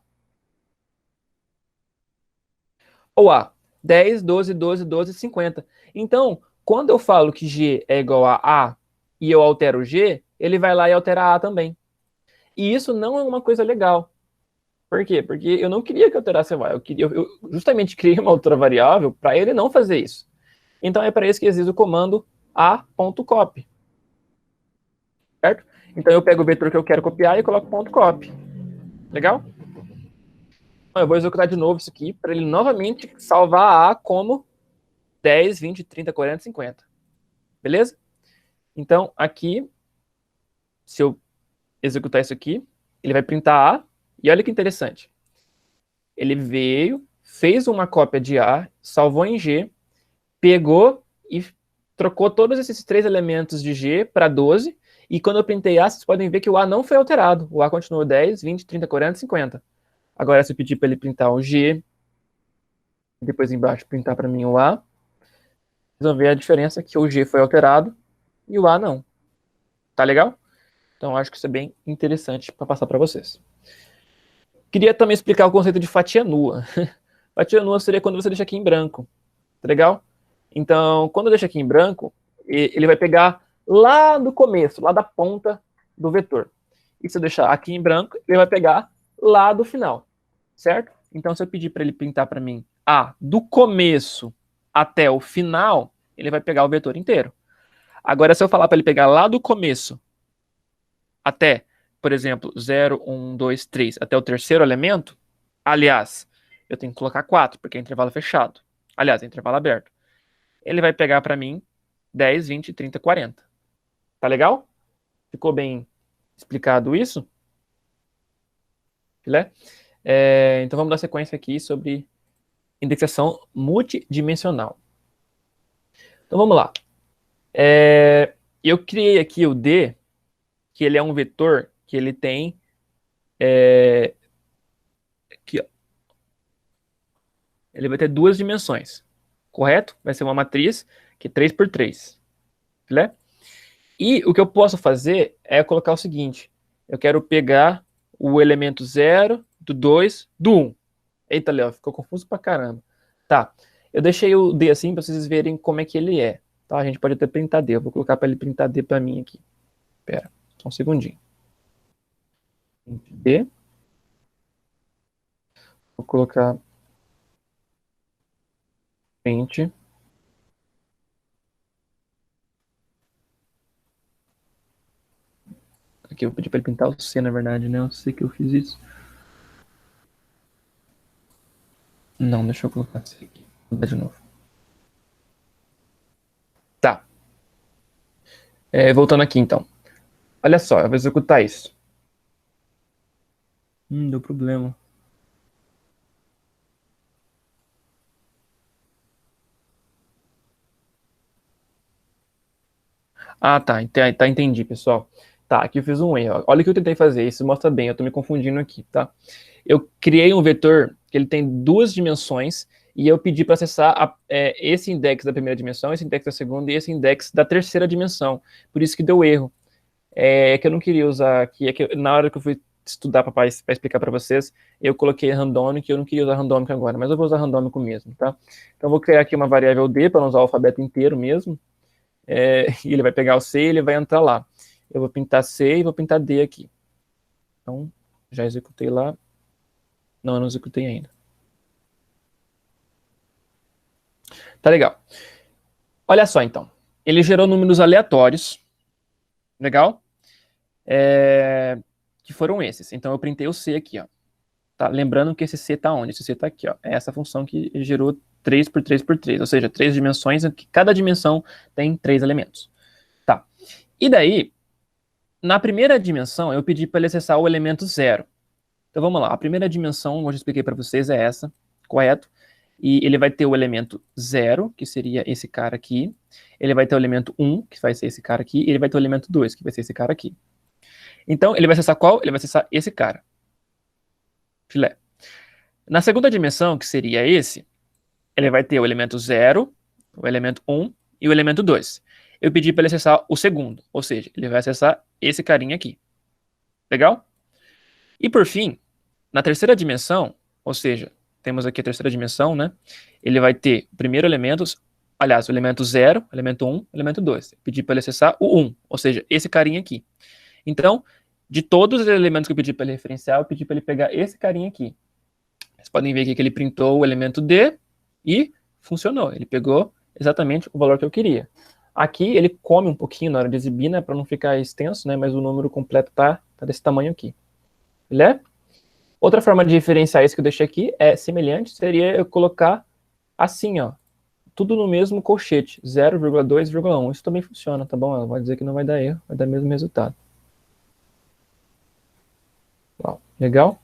Ou A, 10, 12, 12, 12, 50. Então, quando eu falo que G é igual a A e eu altero G, ele vai lá e altera A também. E isso não é uma coisa legal. Por quê? Porque eu não queria que alterasse o A. Eu justamente criei uma outra variável para ele não fazer isso. Então, é para isso que existe o comando a.copy. Certo? Então, eu pego o vetor que eu quero copiar e coloco ponto .copy. Legal? Então, eu vou executar de novo isso aqui para ele novamente salvar A como 10, 20, 30, 40, 50. Beleza? Então, aqui, se eu executar isso aqui, ele vai printar A. E olha que interessante. Ele veio, fez uma cópia de A, salvou em G, pegou e trocou todos esses 3 elementos de G para 12. E quando eu printei A, vocês podem ver que o A não foi alterado. O A continuou 10, 20, 30, 40, 50. Agora, se eu pedir para ele printar o G, depois embaixo printar para mim o A, vocês vão ver a diferença que o G foi alterado e o A não. Tá legal? Então, acho que isso é bem interessante para passar para vocês. Queria também explicar o conceito de fatia nua. Fatia nua seria quando você deixa aqui em branco. Tá legal? Então, quando eu deixo aqui em branco, ele vai pegar lá do começo, lá da ponta do vetor. E se eu deixar aqui em branco, ele vai pegar lá do final. Certo? Então, se eu pedir para ele pintar para mim A do começo até o final, ele vai pegar o vetor inteiro. Agora, se eu falar para ele pegar lá do começo até, por exemplo, 0, 1, 2, 3, até o terceiro elemento, aliás, eu tenho que colocar 4, porque é intervalo fechado. Aliás, é intervalo aberto. Ele vai pegar para mim 10, 20, 30, 40. Tá legal? Ficou bem explicado isso? Filé? Então vamos dar sequência aqui sobre indexação multidimensional. Então vamos lá. Eu criei aqui o D, que ele é um vetor que ele tem aqui, ó. Ele vai ter 2 dimensões, correto? Vai ser uma matriz que é 3 por 3. Filé? E o que eu posso fazer é colocar o seguinte. Eu quero pegar o elemento 0, do 2, do 1. Eita, Léo, ficou confuso pra caramba. Tá, eu deixei o D assim para vocês verem como é que ele é. Tá? A gente pode até printar D, eu vou colocar para ele printar D para mim aqui. Pera, só um segundinho. D. Vou colocar print. Aqui eu pedi para ele pintar o C, na verdade, né? Eu sei que eu fiz isso. Não, deixa eu colocar C aqui. Vou dar de novo. Tá. Voltando aqui, então. Olha só, eu vou executar isso. Deu problema. Ah, tá. Tá, entendi, pessoal. Tá, aqui eu fiz um erro. Olha o que eu tentei fazer. Isso mostra bem, eu tô me confundindo aqui, tá? Eu criei um vetor que ele tem duas dimensões e eu pedi para acessar esse index da primeira dimensão, esse index da segunda e esse index da terceira dimensão. Por isso que deu erro. É que eu não queria usar aqui, é que na hora que eu fui estudar para explicar para vocês, eu coloquei randômico e eu não queria usar randômico agora, mas eu vou usar randômico mesmo, tá? Então eu vou criar aqui uma variável D para não usar o alfabeto inteiro mesmo. E ele vai pegar o C e ele vai entrar lá. Eu vou pintar C e vou pintar D aqui. Então, já executei lá. Não, eu não executei ainda. Tá legal. Olha só, então. Ele gerou números aleatórios. Legal? Que foram esses. Então, eu printei o C aqui, ó. Tá? Lembrando que esse C tá onde? Esse C tá aqui, ó. É essa função que gerou 3 por 3 por 3, ou seja, 3 dimensões, em que cada dimensão tem 3 elementos. Tá. E daí, na primeira dimensão, eu pedi para ele acessar o elemento 0. Então vamos lá, a primeira dimensão, como eu já expliquei para vocês, é essa, correto? E ele vai ter o elemento 0, que seria esse cara aqui. Ele vai ter o elemento 1, que vai ser esse cara aqui. E ele vai ter o elemento 2, que vai ser esse cara aqui. Então, ele vai acessar qual? Ele vai acessar esse cara. Filé. Na segunda dimensão, que seria esse, ele vai ter o elemento 0, o elemento 1 e o elemento 2. Eu pedi para ele acessar o segundo, ou seja, ele vai acessar esse carinha aqui. Legal? E por fim, na terceira dimensão, ou seja, temos aqui a terceira dimensão, né? Ele vai ter o primeiro elemento, aliás, o elemento 0, elemento 1, elemento 2. Eu pedi para ele acessar o 1, ou seja, esse carinha aqui. Então, de todos os elementos que eu pedi para ele referenciar, eu pedi para ele pegar esse carinha aqui. Vocês podem ver aqui que ele printou o elemento D e funcionou. Ele pegou exatamente o valor que eu queria. Aqui ele come um pouquinho na hora de exibir, né, para não ficar extenso, né, mas o número completo tá desse tamanho aqui. Beleza? Outra forma de referenciar isso que eu deixei aqui é semelhante, seria eu colocar assim, ó, tudo no mesmo colchete, 0,2,1. Isso também funciona, tá bom? Ela vai dizer que não vai dar erro, vai dar o mesmo resultado. Legal?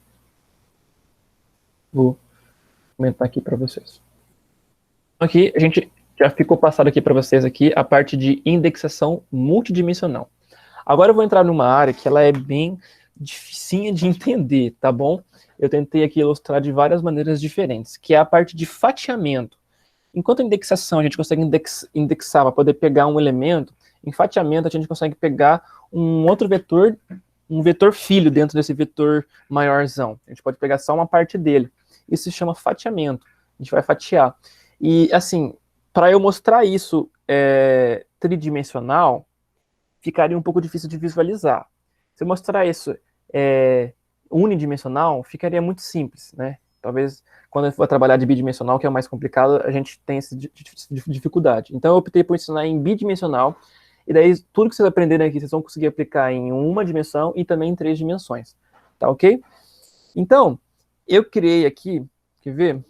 Vou comentar aqui para vocês. Aqui, a gente já ficou passado aqui para vocês aqui a parte de indexação multidimensional. Agora eu vou entrar numa área que ela é bem dificinha de entender, tá bom? Eu tentei aqui ilustrar de várias maneiras diferentes, que é a parte de fatiamento. Enquanto a indexação a gente consegue indexar para poder pegar um elemento, em fatiamento a gente consegue pegar um outro vetor, um vetor filho dentro desse vetor maiorzão. A gente pode pegar só uma parte dele. Isso se chama fatiamento. A gente vai fatiar. E, assim, para eu mostrar isso tridimensional, ficaria um pouco difícil de visualizar. Se eu mostrar isso unidimensional, ficaria muito simples, né? Talvez quando eu for trabalhar de bidimensional, que é o mais complicado, a gente tem essa dificuldade. Então eu optei por ensinar em bidimensional, e daí tudo que vocês aprenderem aqui, vocês vão conseguir aplicar em uma dimensão e também em 3 dimensões. Tá ok? Então, eu criei aqui, quer ver?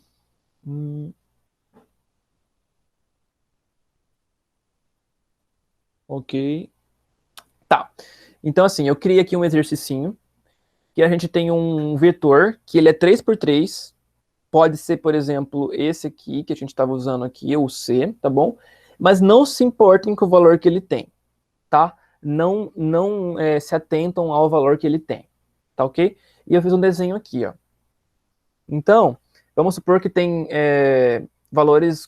Ok. Tá. Então, assim, eu criei aqui um exercicinho, que a gente tem um vetor, que ele é 3 por 3, pode ser, por exemplo, esse aqui, que a gente estava usando aqui, o C, tá bom? Mas não se importem com o valor que ele tem, tá? Não se atentam ao valor que ele tem, tá ok? E eu fiz um desenho aqui, ó. Então, vamos supor que tem valores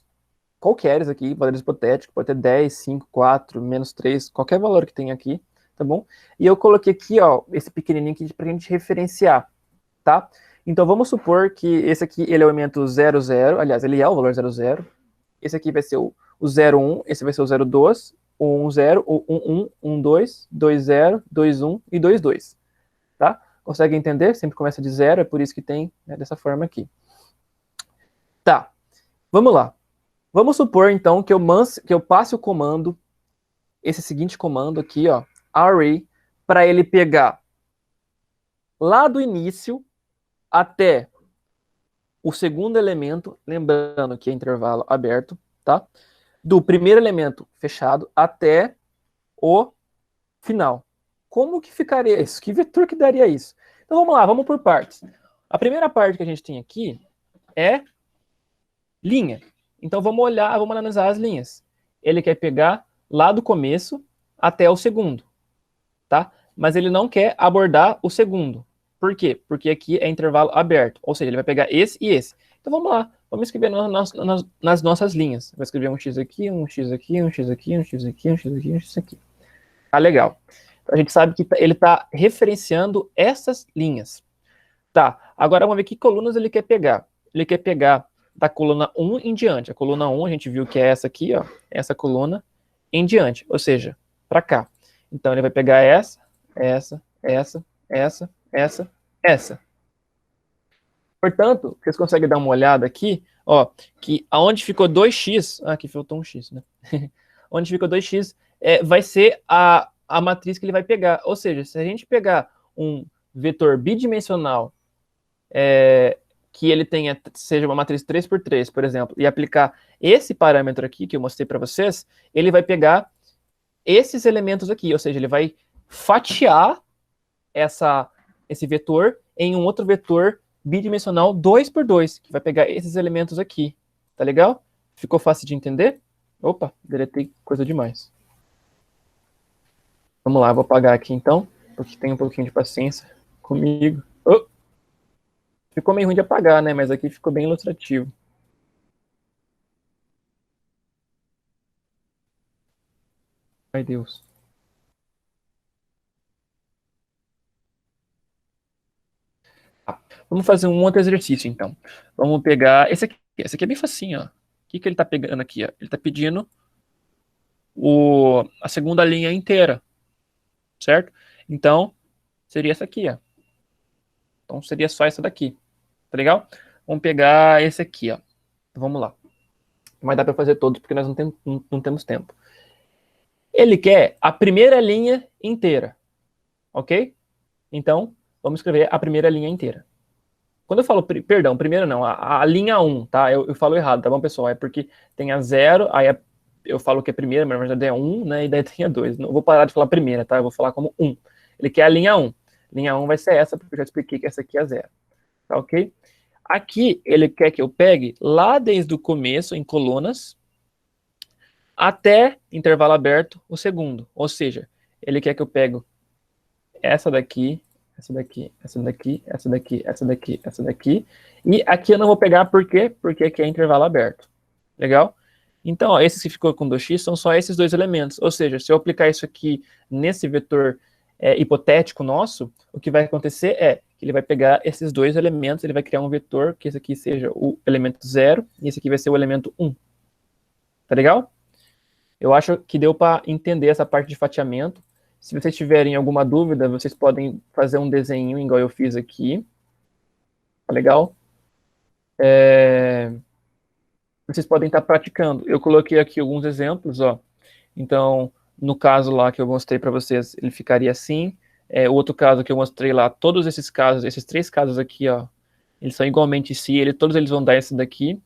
qualqueres aqui, valores hipotéticos, pode ter 10, 5, 4, menos 3, qualquer valor que tem aqui, tá bom? E eu coloquei aqui, ó, esse pequenininho aqui pra gente referenciar, tá? Então, vamos supor que esse aqui ele é o elemento 0, 0. Aliás, ele é o valor 0, 0. Esse aqui vai ser o 0, 1. Esse vai ser o 0, 2. O 1, 0. O 1, 1. 1, 2. 2, 0. 2, 1 e 2, 2. Tá? Consegue entender? Sempre começa de 0. É por isso que tem, né, dessa forma aqui. Tá. Vamos lá. Vamos supor, então, que eu passe o comando, esse seguinte comando aqui, ó, array, para ele pegar lá do início até o segundo elemento, lembrando que é intervalo aberto, tá? Do primeiro elemento fechado até o final. Como que ficaria isso? Que vetor que daria isso? Então vamos lá, vamos por partes. A primeira parte que a gente tem aqui é linha. Então vamos olhar, vamos analisar as linhas. Ele quer pegar lá do começo até o segundo, tá? Mas ele não quer abordar o segundo. Por quê? Porque aqui é intervalo aberto, ou seja, ele vai pegar esse e esse. Então vamos lá, vamos escrever nas nossas linhas. Vou escrever um x aqui, um x aqui, um x aqui, um x aqui, um x aqui, um x aqui. Tá legal. Então, a gente sabe que ele está referenciando essas linhas. Tá, agora vamos ver que colunas ele quer pegar. Ele quer pegar da coluna 1 em diante. A coluna 1 a gente viu que é essa aqui, ó, essa coluna em diante, ou seja, para cá. Então ele vai pegar essa, essa. Portanto, vocês conseguem dar uma olhada aqui, ó, que aonde ficou 2x, aqui faltou um x, né? Onde ficou 2x, vai ser a matriz que ele vai pegar. Ou seja, se a gente pegar um vetor bidimensional que ele seja uma matriz 3x3, por exemplo, e aplicar esse parâmetro aqui que eu mostrei para vocês, ele vai pegar esses elementos aqui, ou seja, ele vai fatiar esse vetor em um outro vetor bidimensional 2x2, que vai pegar esses elementos aqui. Tá legal? Ficou fácil de entender? Opa, deletei coisa demais. Vamos lá, vou apagar aqui então, porque tem um pouquinho de paciência comigo. Oh! Ficou meio ruim de apagar, né? Mas aqui ficou bem ilustrativo. Ai, Deus. Tá. Vamos fazer um outro exercício, então. Vamos pegar esse aqui. Esse aqui é bem facinho, ó. O que ele está pegando aqui? Ó? Ele está pedindo a segunda linha inteira, certo? Então, seria essa aqui, ó. Então, seria só essa daqui, tá legal? Vamos pegar esse aqui, ó. Vamos lá. Não vai dar para fazer todos, porque nós não temos tempo. Ele quer a primeira linha inteira, ok? Então, vamos escrever a primeira linha inteira. Quando eu falo, perdão, primeira não, a linha 1, tá? Eu falo errado, tá bom, pessoal? É porque tem a 0, aí eu falo que é primeira, mas na verdade é 1, né? E daí tem a 2. Não vou parar de falar primeira, tá? Eu vou falar como 1. Ele quer a linha 1. Linha 1 vai ser essa, porque eu já expliquei que essa aqui é 0. Tá ok? Aqui, ele quer que eu pegue lá desde o começo, em colunas, até intervalo aberto, o segundo. Ou seja, ele quer que eu pegue essa daqui, essa daqui, essa daqui, essa daqui, essa daqui, essa daqui. E aqui eu não vou pegar, por quê? Porque aqui é intervalo aberto. Legal? Então, ó, esse que ficou com 2x são só esses dois elementos. Ou seja, se eu aplicar isso aqui nesse vetor hipotético nosso, o que vai acontecer é que ele vai pegar esses dois elementos, ele vai criar um vetor, que esse aqui seja o elemento 0, e esse aqui vai ser o elemento 1. Tá legal? Eu acho que deu para entender essa parte de fatiamento. Se vocês tiverem alguma dúvida, vocês podem fazer um desenho igual eu fiz aqui. Tá legal? Vocês podem estar praticando. Eu coloquei aqui alguns exemplos, ó. Então, no caso lá que eu mostrei para vocês, ele ficaria assim. O outro caso que eu mostrei lá, todos esses casos, esses 3 casos aqui, ó, eles são igualmente si, todos eles vão dar esse daqui.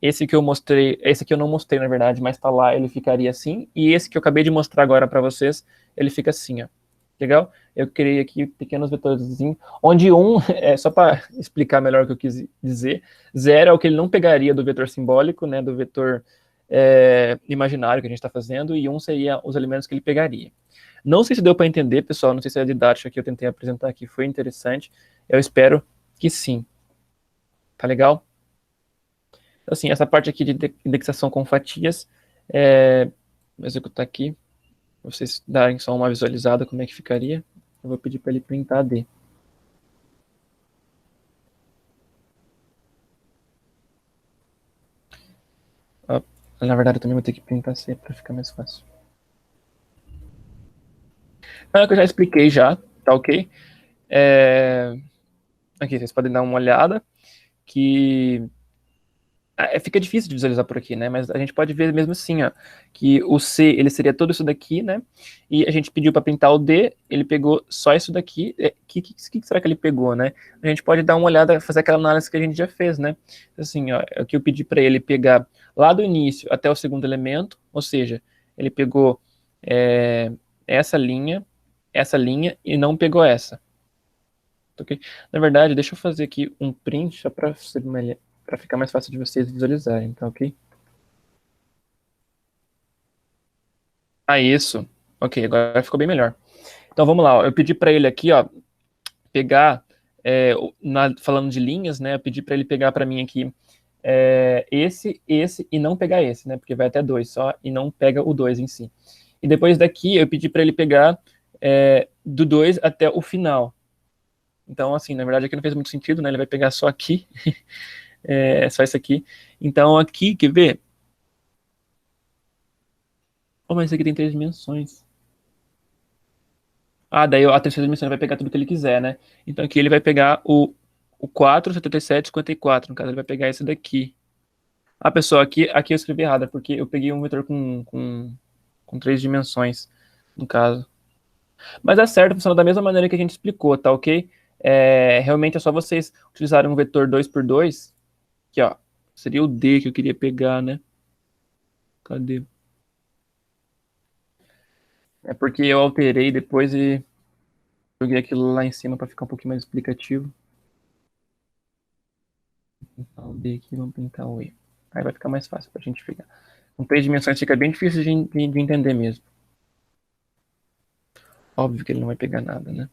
Esse que eu mostrei, esse que eu não mostrei, na verdade, mas tá lá, ele ficaria assim. E esse que eu acabei de mostrar agora para vocês, ele fica assim, ó. Legal? Eu criei aqui pequenos vetores, onde só para explicar melhor o que eu quis dizer, 0 é o que ele não pegaria do vetor simbólico, né, do vetor imaginário que a gente está fazendo, e 1 seria os elementos que ele pegaria. Não sei se deu para entender, pessoal, não sei se a didática que eu tentei apresentar aqui foi interessante, eu espero que sim. Tá legal? Assim, essa parte aqui de indexação com fatias, vou executar aqui, pra vocês darem só uma visualizada como é que ficaria. Eu vou pedir para ele printar a D. Na verdade, eu também vou ter que printar sempre para ficar mais fácil. É o que eu já expliquei já, tá ok? Aqui, vocês podem dar uma olhada, que fica difícil de visualizar por aqui, né? Mas a gente pode ver mesmo assim, ó, que o C, ele seria todo isso daqui, né? E a gente pediu para printar o D, ele pegou só isso daqui. Que será que ele pegou, né? A gente pode dar uma olhada, fazer aquela análise que a gente já fez, né? Assim, ó, é o que eu pedi para ele pegar lá do início até o segundo elemento, ou seja, ele pegou essa linha e não pegou essa. Okay? Na verdade, deixa eu fazer aqui um print só para ficar mais fácil de vocês visualizarem, tá ok? Ah, isso. Ok, agora ficou bem melhor. Então vamos lá, ó. Eu pedi para ele aqui, ó, pegar, falando de linhas, né? Eu pedi para ele pegar para mim aqui esse e não pegar esse, né? Porque vai até 2 só e não pega o 2 em si. E depois daqui eu pedi para ele pegar do 2 até o final. Então, assim, na verdade aqui não fez muito sentido, né? Ele vai pegar só aqui, só isso aqui. Então aqui, quer ver? Oh, mas isso aqui tem 3 dimensões. Ah, daí a terceira dimensão ele vai pegar tudo que ele quiser, né? Então aqui ele vai pegar o 4, 77, 54. No caso, ele vai pegar esse daqui. Ah, pessoal, aqui eu escrevi errado, é porque eu peguei um vetor com 3 dimensões, no caso. Mas é certo, funciona da mesma maneira que a gente explicou, tá ok? Realmente é só vocês utilizarem um vetor 2 por 2, que ó, seria o D que eu queria pegar, né? Cadê? É porque eu alterei depois e joguei aquilo lá em cima para ficar um pouquinho mais explicativo. Vou pintar o D aqui, vamos pintar o E. Aí vai ficar mais fácil pra gente ficar. Com 3 dimensões fica bem difícil de entender mesmo. Óbvio que ele não vai pegar nada, né?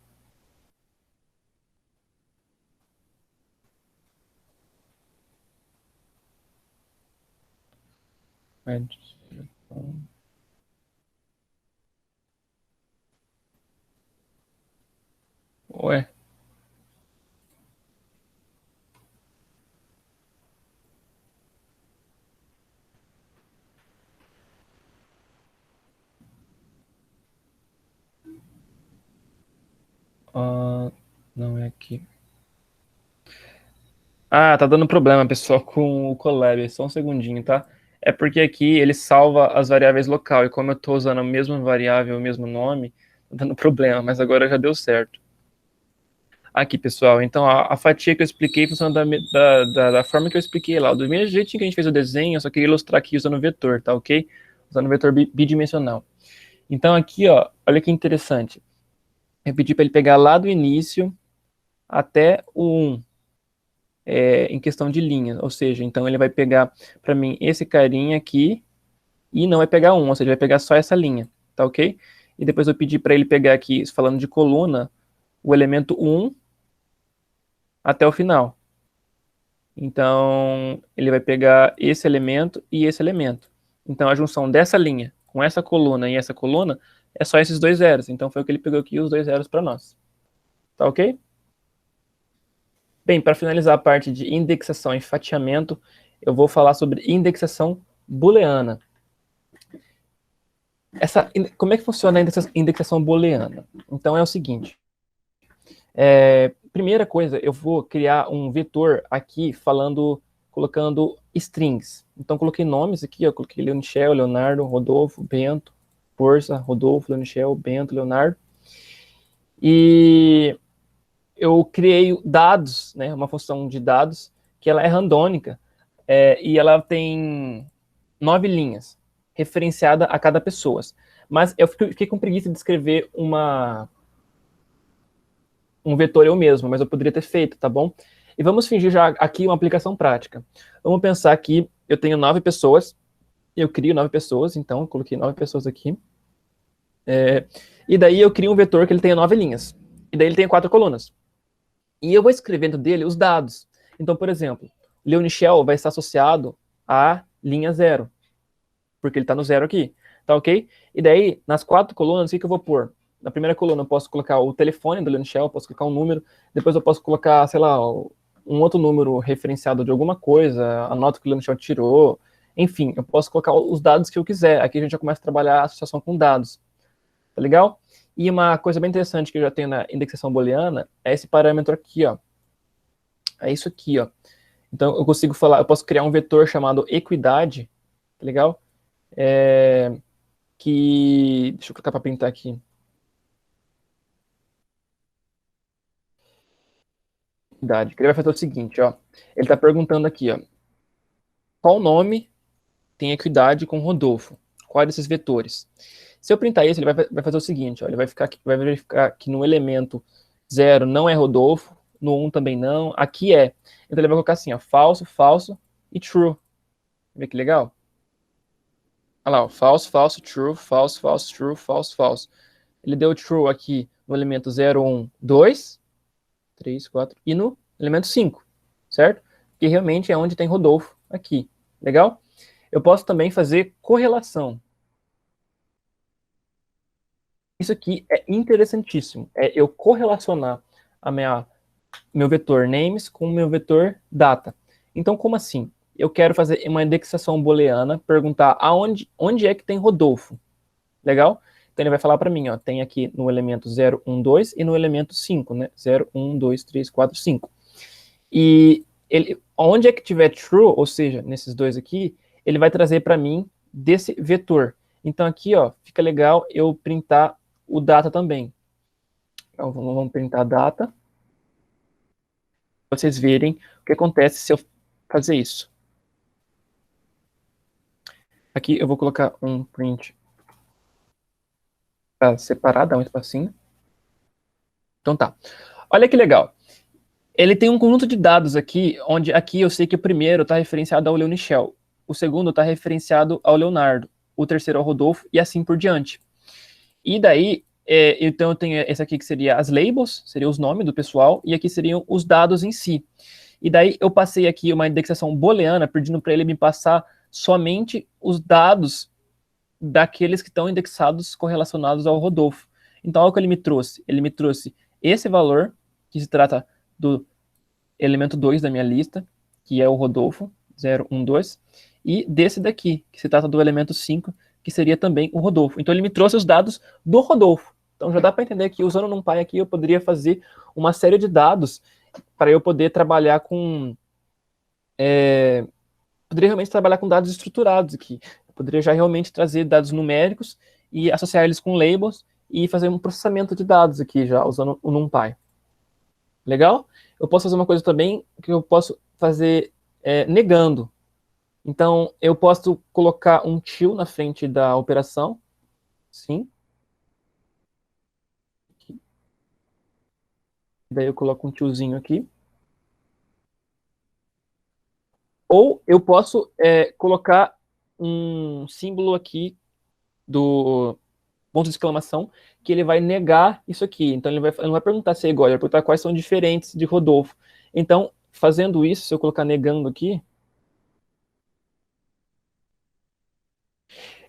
Ué. Não é aqui. Ah, tá dando problema, pessoal, com o Colab. Só um segundinho, tá? É porque aqui ele salva as variáveis local. E como eu tô usando a mesma variável, o mesmo nome, tá dando problema. Mas agora já deu certo. Aqui, pessoal. Então, a fatia que eu expliquei funciona da forma que eu expliquei lá. Do mesmo jeitinho que a gente fez o desenho, eu só queria ilustrar aqui usando vetor, tá ok? Usando vetor bidimensional. Então, aqui, ó, olha que interessante. Eu pedi para ele pegar lá do início até o 1, em questão de linha. Ou seja, então ele vai pegar para mim esse carinha aqui e não vai pegar 1, ou seja, vai pegar só essa linha, tá ok? E depois eu pedi para ele pegar aqui, falando de coluna, o elemento 1 até o final. Então, ele vai pegar esse elemento e esse elemento. Então, a junção dessa linha com essa coluna e essa coluna é só esses 2 zeros. Então, foi o que ele pegou aqui, os 2 zeros para nós. Tá ok? Bem, para finalizar a parte de indexação e fatiamento, eu vou falar sobre indexação booleana. Como é que funciona a indexação booleana? Então, é o seguinte. Primeira coisa, eu vou criar um vetor aqui colocando strings. Então, coloquei nomes aqui, eu coloquei Leonichel, Leonardo, Rodolfo, Bento, Força, Rodolfo, Leonichel, Bento, Leonardo. E eu criei dados, né, uma função de dados, que ela é randômica, e ela tem 9 linhas, referenciada a cada pessoa. Mas eu fiquei com preguiça de escrever um vetor eu mesmo, mas eu poderia ter feito, tá bom? E vamos fingir já aqui uma aplicação prática. Vamos pensar que eu tenho 9 pessoas, eu crio 9 pessoas, então eu coloquei 9 pessoas aqui. E daí eu crio um vetor que ele tenha 9 linhas. E daí ele tem 4 colunas. E eu vou escrever dentro dele os dados. Então, por exemplo, Leonichel vai estar associado à linha 0, porque ele está no 0 aqui, tá ok? E daí, nas 4 colunas, o que eu vou pôr? Na primeira coluna eu posso colocar o telefone do Leonichel, posso colocar um número, depois eu posso colocar, sei lá, um outro número referenciado de alguma coisa, a nota que o Leonichel tirou, Enfim, eu posso colocar os dados que eu quiser. Aqui a gente já começa a trabalhar a associação com dados. Tá legal? E uma coisa bem interessante que eu já tenho na indexação booleana é esse parâmetro aqui, ó. É isso aqui, ó. Então eu consigo falar, eu posso criar um vetor chamado equidade, tá legal? Deixa eu colocar para pintar aqui. Equidade. Que ele vai fazer o seguinte, ó. Ele está perguntando aqui, ó. Qual nome tem equidade com Rodolfo? Qual desses vetores? Se eu printar isso, ele vai fazer o seguinte, ó. Ele vai verificar que no elemento 0 não é Rodolfo, no 1 também não, aqui é. Então ele vai colocar assim, ó, falso, falso e true. Vê que legal? Olha lá, ó, falso, falso, true, falso, falso, true, falso, falso. Ele deu true aqui no elemento 0, 1, 2, 3, 4 e no elemento 5, certo? Que realmente é onde tem Rodolfo aqui. Legal? Eu posso também fazer correlação. Isso aqui é interessantíssimo. É eu correlacionar meu vetor names com o meu vetor data. Então, como assim? Eu quero fazer uma indexação booleana, perguntar onde é que tem Rodolfo. Legal? Então ele vai falar para mim, ó, tem aqui no elemento 0, 1, 2 e no elemento 5, né? 0, 1, 2, 3, 4, 5. E onde é que tiver true, ou seja, nesses dois aqui, ele vai trazer para mim desse vetor. Então aqui, ó, fica legal eu printar o data também. Então vamos printar a data. Pra vocês verem o que acontece se eu fazer isso. Aqui eu vou colocar um print para separar, dar um espacinho. Então tá. Olha que legal. Ele tem um conjunto de dados aqui, onde aqui eu sei que o primeiro está referenciado ao Leonichel, o segundo está referenciado ao Leonardo, o terceiro ao Rodolfo e assim por diante. E daí, então eu tenho esse aqui que seria as labels, seria os nomes do pessoal, e aqui seriam os dados em si. E daí eu passei aqui uma indexação booleana, pedindo para ele me passar somente os dados daqueles que estão indexados correlacionados ao Rodolfo. Então, olha o que ele me trouxe. Ele me trouxe esse valor, que se trata do elemento 2 da minha lista, que é o Rodolfo, 0, 1, 2, e desse daqui, que se trata do elemento 5, que seria também o Rodolfo. Então ele me trouxe os dados do Rodolfo. Então já dá para entender que usando o NumPy aqui eu poderia fazer uma série de dados para eu poder trabalhar com... poderia realmente trabalhar com dados estruturados aqui. Eu poderia já realmente trazer dados numéricos e associar eles com labels e fazer um processamento de dados aqui já, usando o NumPy. Legal? Eu posso fazer uma coisa também que eu posso fazer negando. Então, eu posso colocar um till na frente da operação. Sim. Daí eu coloco um tillzinho aqui. Ou eu posso colocar um símbolo aqui do ponto de exclamação, que ele vai negar isso aqui. Então, ele não vai perguntar se é igual, ele vai perguntar quais são diferentes de Rodolfo. Então, fazendo isso, se eu colocar negando aqui,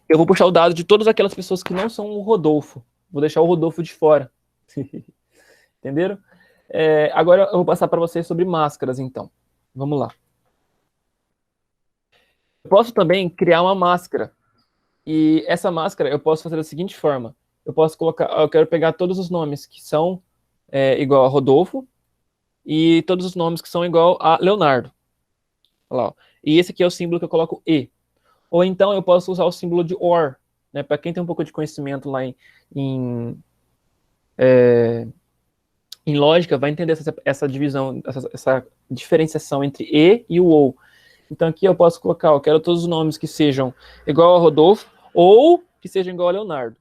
eu vou puxar o dado de todas aquelas pessoas que não são o Rodolfo. Vou deixar o Rodolfo de fora. Entenderam? Agora eu vou passar para vocês sobre máscaras, então. Vamos lá. Eu posso também criar uma máscara. E essa máscara eu posso fazer da seguinte forma. Eu posso colocar, eu quero pegar todos os nomes que são igual a Rodolfo e todos os nomes que são igual a Leonardo. Olha lá, ó. E esse aqui é o símbolo que eu coloco E. Ou então eu posso usar o símbolo de OR. Né? Para quem tem um pouco de conhecimento lá em lógica, vai entender essa divisão, essa diferenciação entre e o ou. Então aqui eu posso colocar, eu quero todos os nomes que sejam igual a Rodolfo ou que sejam igual a Leonardo.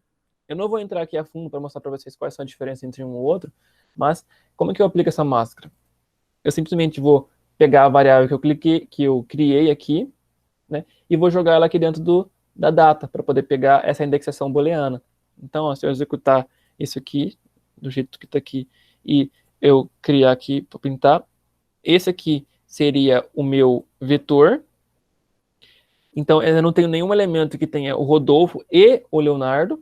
Eu não vou entrar aqui a fundo para mostrar para vocês quais são a diferença entre um e o outro, mas como é que eu aplico essa máscara? Eu simplesmente vou pegar a variável que eu criei aqui, né, e vou jogar ela aqui dentro da data, para poder pegar essa indexação booleana. Então, ó, se eu executar isso aqui, do jeito que está aqui, e eu criar aqui para pintar, esse aqui seria o meu vetor. Então, eu não tenho nenhum elemento que tenha o Rodolfo e o Leonardo,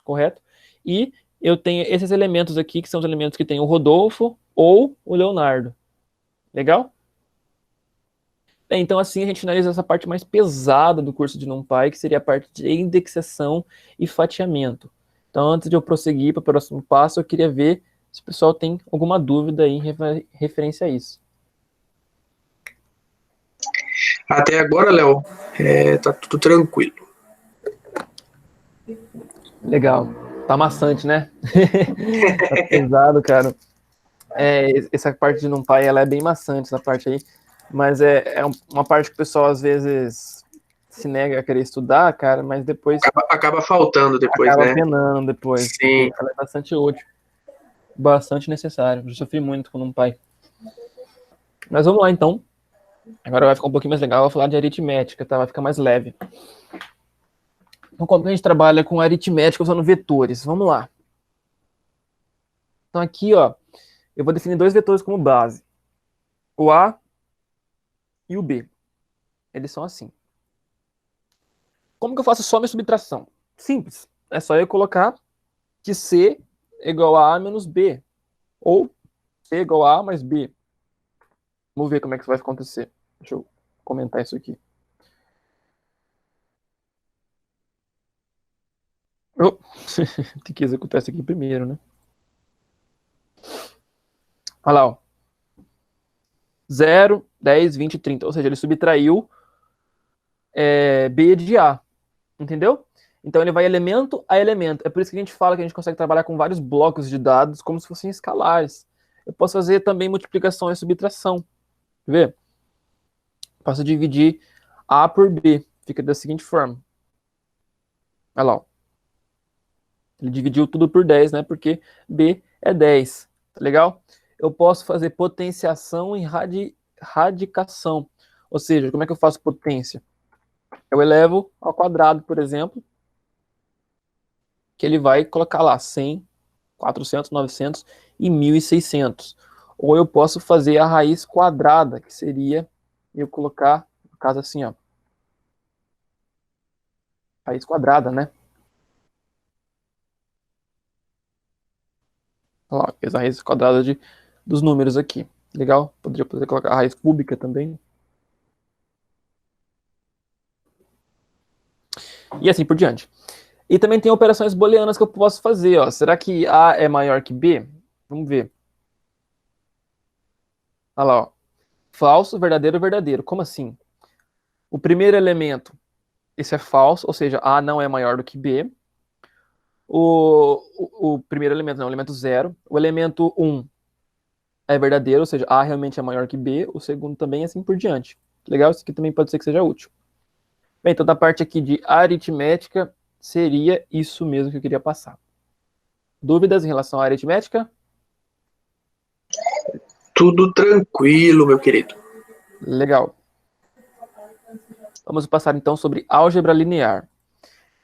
correto? E eu tenho esses elementos aqui, que são os elementos que têm o Rodolfo ou o Leonardo. Legal? Bem, então assim a gente finaliza essa parte mais pesada do curso de NumPy, que seria a parte de indexação e fatiamento. Então, antes de eu prosseguir para o próximo passo, eu queria ver se o pessoal tem alguma dúvida aí em referência a isso. Até agora, Léo, tá tudo tranquilo. Legal. Tá maçante, né? Tá pesado, cara. Essa parte de NumPy, ela é bem maçante, essa parte aí. Mas é uma parte que o pessoal, às vezes, se nega a querer estudar, cara, mas depois Acaba faltando depois, acaba né? penando depois, Sim. porque ela é bastante útil, bastante necessário. Eu sofri muito com NumPy. Mas vamos lá, então. Agora vai ficar um pouquinho mais legal, eu vou falar de aritmética, tá? Vai ficar mais leve. Então, como a gente trabalha com aritmética usando vetores? Vamos lá. Então, aqui, ó, eu vou definir dois vetores como base. O A e o B. Eles são assim. Como que eu faço soma e subtração? Simples. É só eu colocar que C é igual a menos B. Ou C é igual a A mais B. Vamos ver como é que isso vai acontecer. Deixa eu comentar isso aqui. Oh, tem que executar isso aqui primeiro, né? Olha lá, ó. 0, 10, 20, 30. Ou seja, ele subtraiu B de A. Entendeu? Então ele vai elemento a elemento. É por isso que a gente fala que a gente consegue trabalhar com vários blocos de dados como se fossem escalares. Eu posso fazer também multiplicação e subtração. Quer ver? Posso dividir A por B. Fica da seguinte forma. Olha lá. Ó. Ele dividiu tudo por 10, né? Porque B é 10. Tá legal? Eu posso fazer potenciação e radicação. Ou seja, como é que eu faço potência? Eu elevo ao quadrado, por exemplo, que ele vai colocar lá 100, 400, 900 e 1.600. Ou eu posso fazer a raiz quadrada, que seria eu colocar, no caso assim, ó, raiz quadrada, né? Olha lá, fez a raiz quadrada dos números aqui. Legal? Poderia colocar a raiz cúbica também. E assim por diante. E também tem operações booleanas que eu posso fazer. Ó. Será que A é maior que B? Vamos ver. Olha lá. Ó. Falso, verdadeiro, verdadeiro. Como assim? O primeiro elemento, esse é falso, ou seja, A não é maior do que B. O primeiro elemento não, o elemento 0. O elemento 1 é verdadeiro, ou seja, A realmente é maior que B. O segundo também, assim por diante. Legal? Isso aqui também pode ser que seja útil. Bem, então da parte aqui de aritmética, seria isso mesmo que eu queria passar. Dúvidas em relação à aritmética? Tudo tranquilo, meu querido. Legal. Vamos passar então sobre álgebra linear.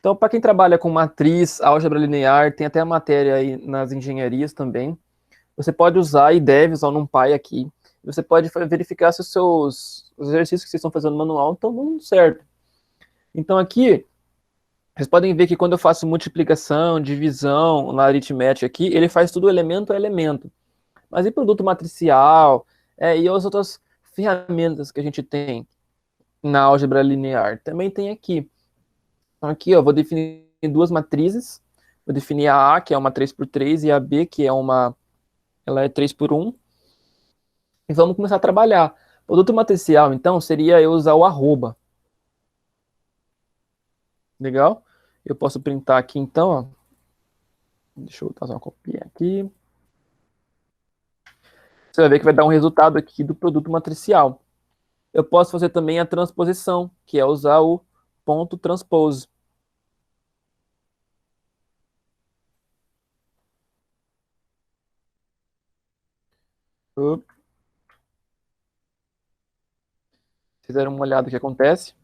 Então, para quem trabalha com matriz, álgebra linear, tem até a matéria aí nas engenharias também. Você pode usar e deve usar o NumPy aqui. Você pode verificar se os exercícios que vocês estão fazendo no manual estão dando certo. Então aqui, vocês podem ver que quando eu faço multiplicação, divisão na aritmética aqui, ele faz tudo elemento a elemento. Mas e produto matricial, e as outras ferramentas que a gente tem na álgebra linear? Também tem aqui. Então aqui, ó, vou definir duas matrizes. Vou definir a A, que é uma 3x3, e a B, que ela é 3x1. E vamos começar a trabalhar. Produto matricial, então, seria eu usar o arroba. Legal? Eu posso printar aqui, então, ó. Deixa eu fazer uma copia aqui. Você vai ver que vai dar um resultado aqui do produto matricial. Eu posso fazer também a transposição, que é usar o ponto transpose. Vocês deram uma olhada no que acontece?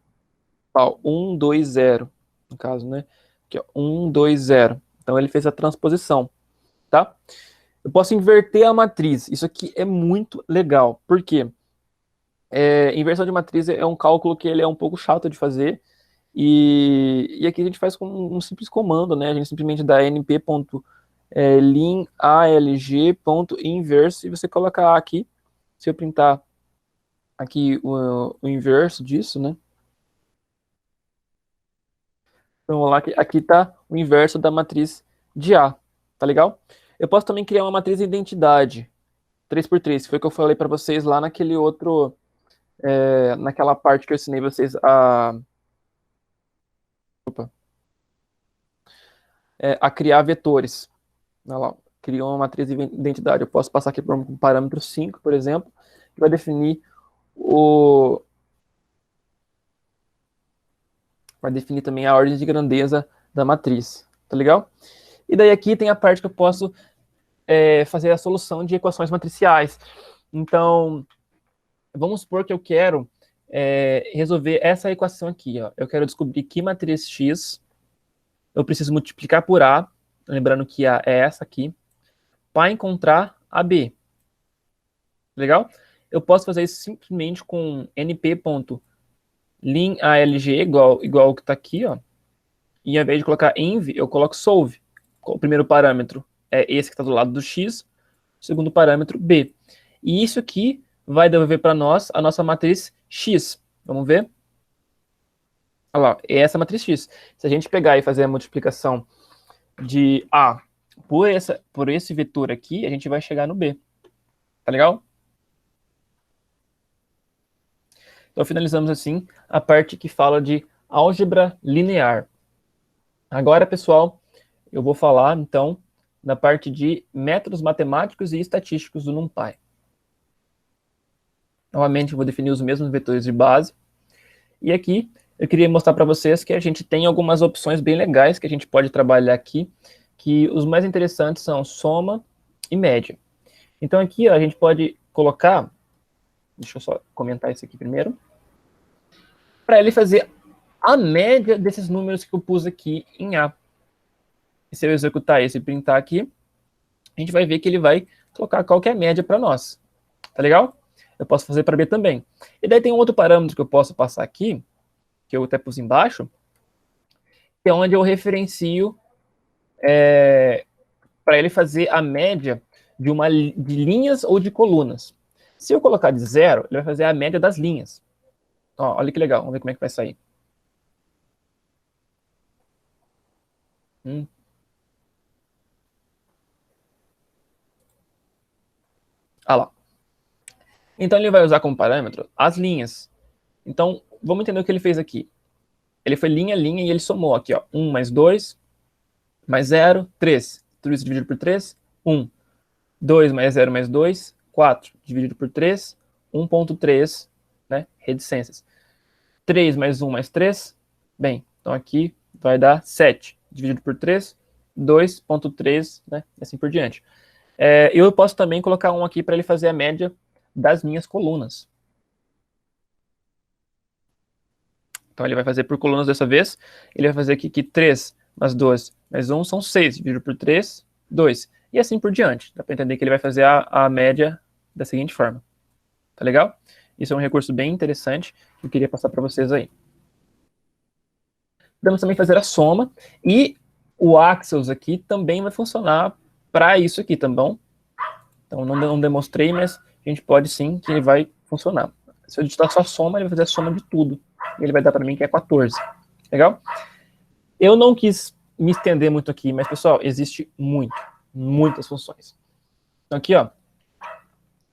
Ó, 1, 2, 0. No caso, né? Aqui, ó, 1, 2, 0. Então ele fez a transposição, tá? Eu posso inverter a matriz. Isso aqui é muito legal. Por quê? Inversão de matriz é um cálculo que ele é um pouco chato de fazer. E aqui a gente faz com um simples comando, né? A gente simplesmente dá np.lim alg.inverse e você coloca A aqui. Se eu printar aqui o inverso disso, né? Então, vamos lá, aqui está o inverso da matriz de A, tá legal? Eu posso também criar uma matriz de identidade, 3x3, que foi o que eu falei para vocês lá naquele outro, naquela parte que eu ensinei vocês a criar vetores. Olha lá, criou uma matriz de identidade. Eu posso passar aqui por um parâmetro 5, por exemplo, que vai definir também a ordem de grandeza da matriz, tá legal? E daí aqui tem a parte que eu posso fazer a solução de equações matriciais. Então, vamos supor que eu quero resolver essa equação aqui. Ó. Eu quero descobrir que matriz X eu preciso multiplicar por A, lembrando que A é essa aqui, para encontrar a B. Legal? Eu posso fazer isso simplesmente com np.linalg igual o que está aqui, ó. E ao invés de colocar env, eu coloco solve. O primeiro parâmetro é esse que está do lado do x, o segundo parâmetro b. E isso aqui vai devolver para nós a nossa matriz x. Vamos ver? Olha lá, é essa matriz x. Se a gente pegar e fazer a multiplicação de A por esse vetor aqui, a gente vai chegar no B. Tá legal? Então, finalizamos assim a parte que fala de álgebra linear. Agora, pessoal, eu vou falar, então, da parte de métodos matemáticos e estatísticos do NumPy. Novamente, eu vou definir os mesmos vetores de base. E aqui, eu queria mostrar para vocês que a gente tem algumas opções bem legais que a gente pode trabalhar aqui, que os mais interessantes são soma e média. Então, aqui, ó, a gente pode colocar... Deixa eu só comentar isso aqui primeiro. Para ele fazer a média desses números que eu pus aqui em A. E se eu executar esse e printar aqui, a gente vai ver que ele vai colocar qual que é a média para nós. Tá legal? Eu posso fazer para B também. E daí tem um outro parâmetro que eu posso passar aqui, que eu até pus embaixo, que é onde eu referencio para ele fazer a média de linhas ou de colunas. Se eu colocar de 0, ele vai fazer a média das linhas. Ó, olha que legal, vamos ver como é que vai sair. Ah lá. Então ele vai usar como parâmetro as linhas. Então, vamos entender o que ele fez aqui. Ele foi linha, linha, e ele somou aqui, ó. 1 mais 2, mais 0, 3. Tudo isso dividido por 3, 1. 2 mais 0 mais 2, 4. Dividido por 3, 1.3, né? Reticências. 3 mais 1 mais 3, bem, então aqui vai dar 7. Dividido por 3, 2.3, né? E assim por diante. Eu posso também colocar um aqui para ele fazer a média das minhas colunas. Então ele vai fazer por colunas dessa vez. Ele vai fazer aqui que 3 mais 2 mais 1 são 6. Dividido por 3, 2. E assim por diante. Dá para entender que ele vai fazer a média da seguinte forma. Tá legal? Isso é um recurso bem interessante que eu queria passar para vocês aí. Podemos também fazer a soma. E o Axios aqui também vai funcionar para isso aqui, tá bom? Então não demonstrei, mas a gente pode sim que ele vai funcionar. Se eu digitar só a soma, ele vai fazer a soma de tudo. E ele vai dar para mim que é 14. Legal? Eu não quis me estender muito aqui, mas, pessoal, existe muitas funções. Então, aqui, ó,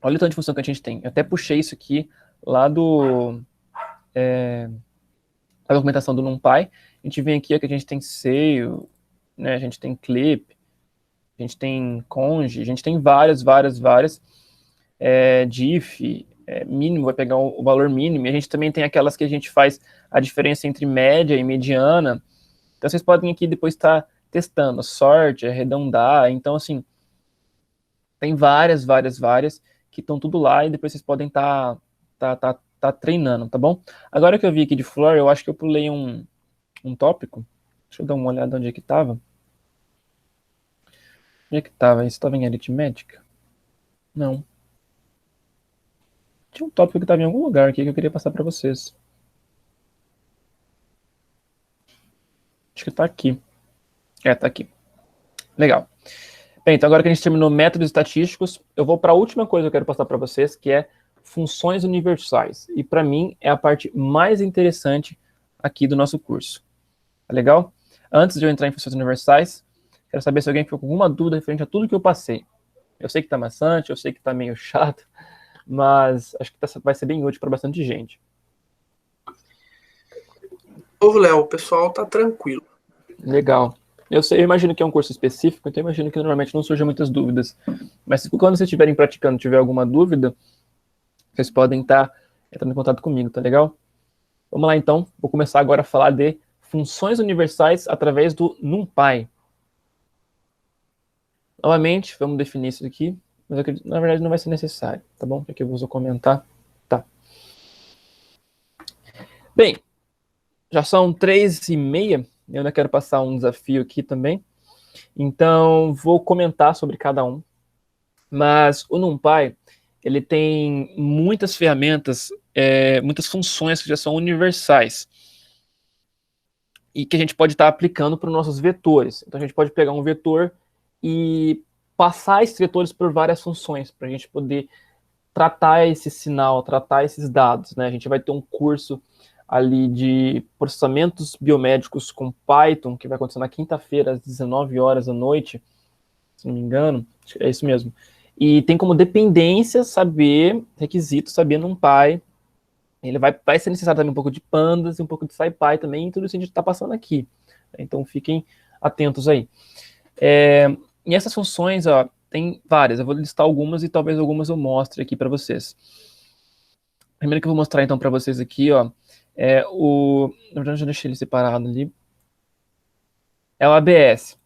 olha o tanto de função que a gente tem. Eu até puxei isso aqui lá da documentação do NumPy. A gente vem aqui, ó, que a gente tem Sail, né, a gente tem Clip, a gente tem Conge, a gente tem várias. Diff, mínimo, vai pegar o valor mínimo. E a gente também tem aquelas que a gente faz a diferença entre média e mediana. Então, vocês podem aqui depois estar testando sort, arredondar. Então, assim, tem várias que estão tudo lá e depois vocês podem estar treinando, tá bom? Agora que eu vi aqui de floor, eu acho que eu pulei um tópico. Deixa eu dar uma olhada onde é que estava. Onde é que estava? Isso estava em aritmética? Não. Tinha um tópico que estava em algum lugar aqui que eu queria passar para vocês. Acho que está aqui. Está aqui. Legal. Bem, então agora que a gente terminou métodos estatísticos, eu vou para a última coisa que eu quero passar para vocês, que é funções universais. E para mim é a parte mais interessante aqui do nosso curso. Tá legal? Antes de eu entrar em funções universais, quero saber se alguém ficou com alguma dúvida referente a tudo que eu passei. Eu sei que tá maçante, eu sei que tá meio chato, mas acho que vai ser bem útil para bastante gente. Ô, Léo, o pessoal tá tranquilo. Legal. Eu imagino que é um curso específico, então eu imagino que normalmente não surjam muitas dúvidas. Mas quando vocês estiverem praticando e tiver alguma dúvida, vocês podem estar entrando em contato comigo, tá legal? Vamos lá então, vou começar agora a falar de funções universais através do NumPy. Novamente, vamos definir isso aqui, mas eu acredito, na verdade não vai ser necessário, tá bom? Aqui eu vou comentar. Tá. Bem, já são 3h30, eu ainda quero passar um desafio aqui também. Então, vou comentar sobre cada um. Mas o NumPy, ele tem muitas ferramentas, muitas funções que já são universais. E que a gente pode estar aplicando para os nossos vetores. Então, a gente pode pegar um vetor e passar esses vetores por várias funções, para a gente poder tratar esse sinal, tratar esses dados, né? A gente vai ter um curso ali de processamentos biomédicos com Python, que vai acontecer na quinta-feira, às 19 horas da noite, se não me engano, é isso mesmo. E tem como dependência saber, requisito, saber NumPy. Ele vai ser necessário também um pouco de Pandas e um pouco de SciPy também, e tudo isso a gente está passando aqui. Então fiquem atentos aí. E essas funções, ó, tem várias. Eu vou listar algumas e talvez algumas eu mostre aqui para vocês. Primeiro que eu vou mostrar então para vocês aqui, ó, na verdade eu deixei ele separado ali. É o ABS.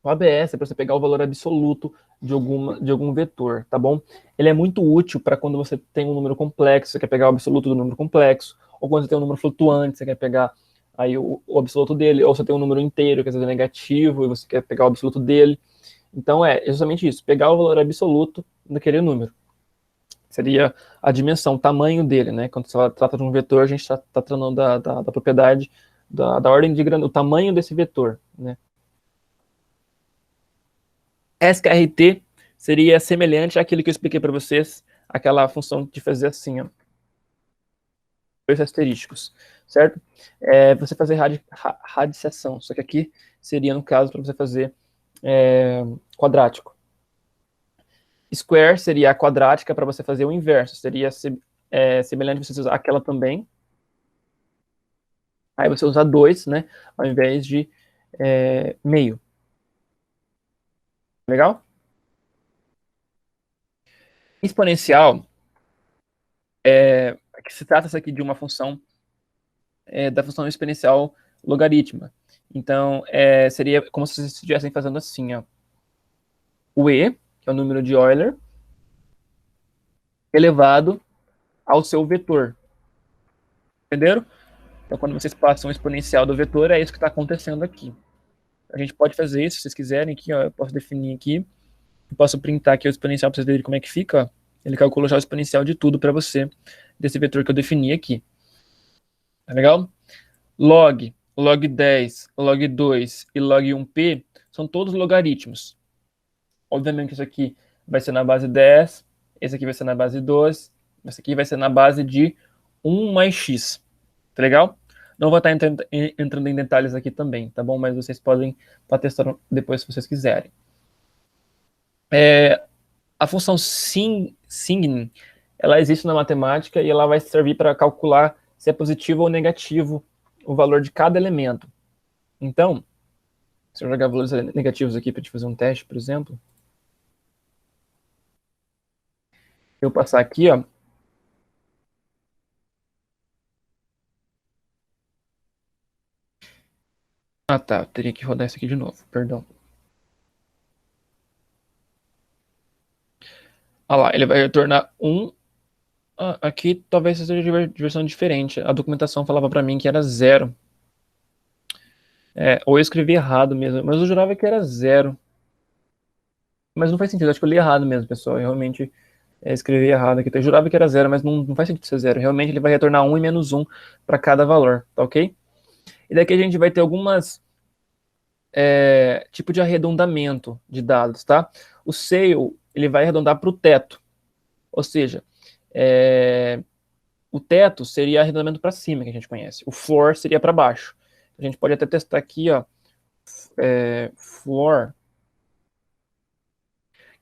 O ABS é para você pegar o valor absoluto de algum vetor, tá bom? Ele é muito útil para quando você tem um número complexo, você quer pegar o absoluto do número complexo, ou quando você tem um número flutuante, você quer pegar aí o absoluto dele, ou você tem um número inteiro, que às vezes é negativo, e você quer pegar o absoluto dele. Então é justamente isso, pegar o valor absoluto daquele número. Seria a dimensão, o tamanho dele, né? Quando você trata de um vetor, a gente está tratando da propriedade, da ordem de grandeza, o tamanho desse vetor, né? SKRT seria semelhante àquilo que eu expliquei para vocês, aquela função de fazer assim, ó, dois asterísticos, certo? Você fazer radiciação, só que aqui seria, no caso, para você fazer quadrático. Square seria a quadrática para você fazer o inverso, seria semelhante a você usar aquela também. Aí você usa 2, né, ao invés de meio. Legal? Exponencial, que se trata aqui de uma função da função exponencial logarítmica. Então, seria como se vocês estivessem fazendo assim, ó. O e, que é o número de Euler, elevado ao seu vetor. Entenderam? Então, quando vocês passam o exponencial do vetor, é isso que está acontecendo aqui. A gente pode fazer isso, se vocês quiserem, aqui, ó, eu posso definir aqui, eu posso printar aqui o exponencial para vocês verem como é que fica, ó. Ele calcula já o exponencial de tudo para você, desse vetor que eu defini aqui. Tá legal? Log 10, log 2 e log 1p são todos logaritmos. Obviamente, isso aqui vai ser na base 10, esse aqui vai ser na base 12, esse aqui vai ser na base de 1 mais x. Tá legal? Não vou estar entrando em detalhes aqui também, tá bom? Mas vocês podem estar testando depois se vocês quiserem. A função sign, ela existe na matemática e ela vai servir para calcular se é positivo ou negativo o valor de cada elemento. Então, se eu jogar valores negativos aqui para te fazer um teste, por exemplo, eu passar aqui, ó. Ah, tá. Eu teria que rodar isso aqui de novo. Perdão. Olha lá, ele vai retornar 1. Aqui talvez seja de versão diferente. A documentação falava para mim que era 0. Ou eu escrevi errado mesmo, mas eu jurava que era 0. Mas não faz sentido, acho que eu li errado mesmo, pessoal. Eu realmente escrevi errado aqui. Eu jurava que era 0, mas não faz sentido ser 0. Realmente ele vai retornar 1 e menos 1 para cada valor, tá ok? E daqui a gente vai ter algumas tipo de arredondamento de dados, tá? O Sale, ele vai arredondar para o teto. Ou seja, o teto seria arredondamento para cima, que a gente conhece. O floor seria para baixo. A gente pode até testar aqui, ó, floor.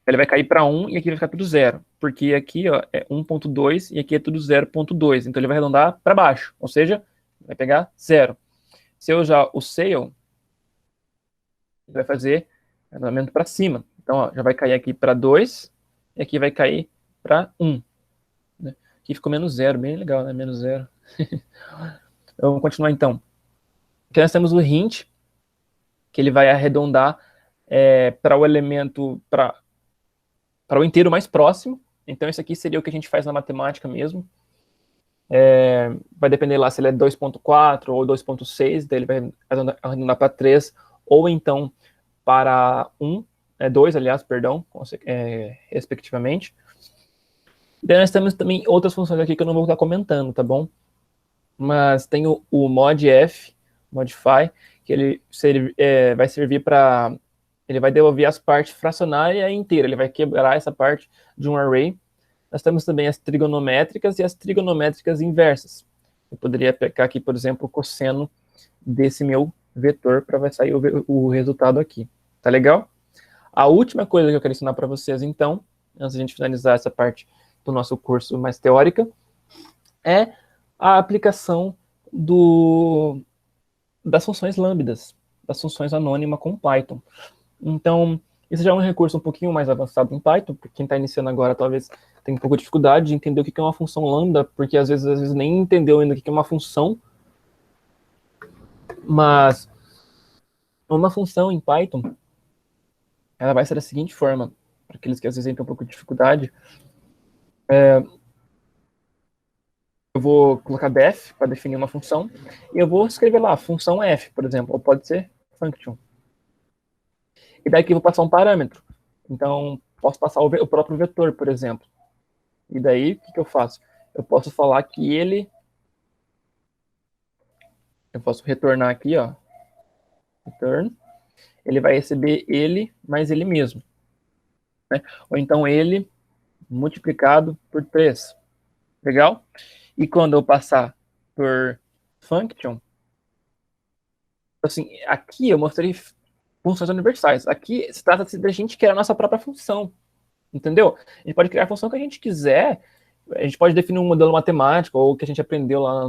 Ele vai cair para 1 e aqui vai ficar tudo 0. Porque aqui, ó, é 1.2 e aqui é tudo 0.2. Então ele vai arredondar para baixo. Ou seja, vai pegar 0. Se eu usar o sail, ele vai fazer arredondamento para cima. Então, ó, já vai cair aqui para 2 e aqui vai cair para 1. Né? Aqui ficou menos 0, bem legal, né? Menos 0. Vamos continuar então. Aqui nós temos o hint, que ele vai arredondar para o elemento, para o inteiro mais próximo. Então, isso aqui seria o que a gente faz na matemática mesmo. Vai depender lá se ele é 2.4 ou 2.6, daí ele vai arredondar para 3, ou então para 1, 2, aliás, perdão, respectivamente. Daí nós temos também outras funções aqui que eu não vou estar comentando, tá bom? Mas tem o modf, modify, que ele vai servir para... Ele vai devolver as partes fracionárias inteira, ele vai quebrar essa parte de um array. Nós temos também as trigonométricas e as trigonométricas inversas. Eu poderia pegar aqui, por exemplo, o cosseno desse meu vetor para vai sair o resultado aqui. Tá legal? A última coisa que eu quero ensinar para vocês, então, antes de a gente finalizar essa parte do nosso curso mais teórica, é a aplicação das funções lambdas, das funções anônimas com Python. Então, isso já é um recurso um pouquinho mais avançado em Python, porque quem está iniciando agora talvez tenha um pouco de dificuldade de entender o que é uma função lambda, porque às vezes nem entendeu ainda o que é uma função. Mas uma função em Python, ela vai ser da seguinte forma, para aqueles que às vezes têm um pouco de dificuldade. Eu vou colocar def para definir uma função, e eu vou escrever lá, função f, por exemplo, ou pode ser function. E daí aqui eu vou passar um parâmetro. Então, posso passar o próprio vetor, por exemplo. E daí, o que eu faço? Eu posso falar que ele... Eu posso retornar aqui, ó. Return. Ele vai receber ele mais ele mesmo. Né? Ou então ele multiplicado por 3. Legal? E quando eu passar por function, assim, aqui eu mostrei funções universais. Aqui se trata da gente criar a nossa própria função. Entendeu? A gente pode criar a função que a gente quiser. A gente pode definir um modelo matemático, ou que a gente aprendeu lá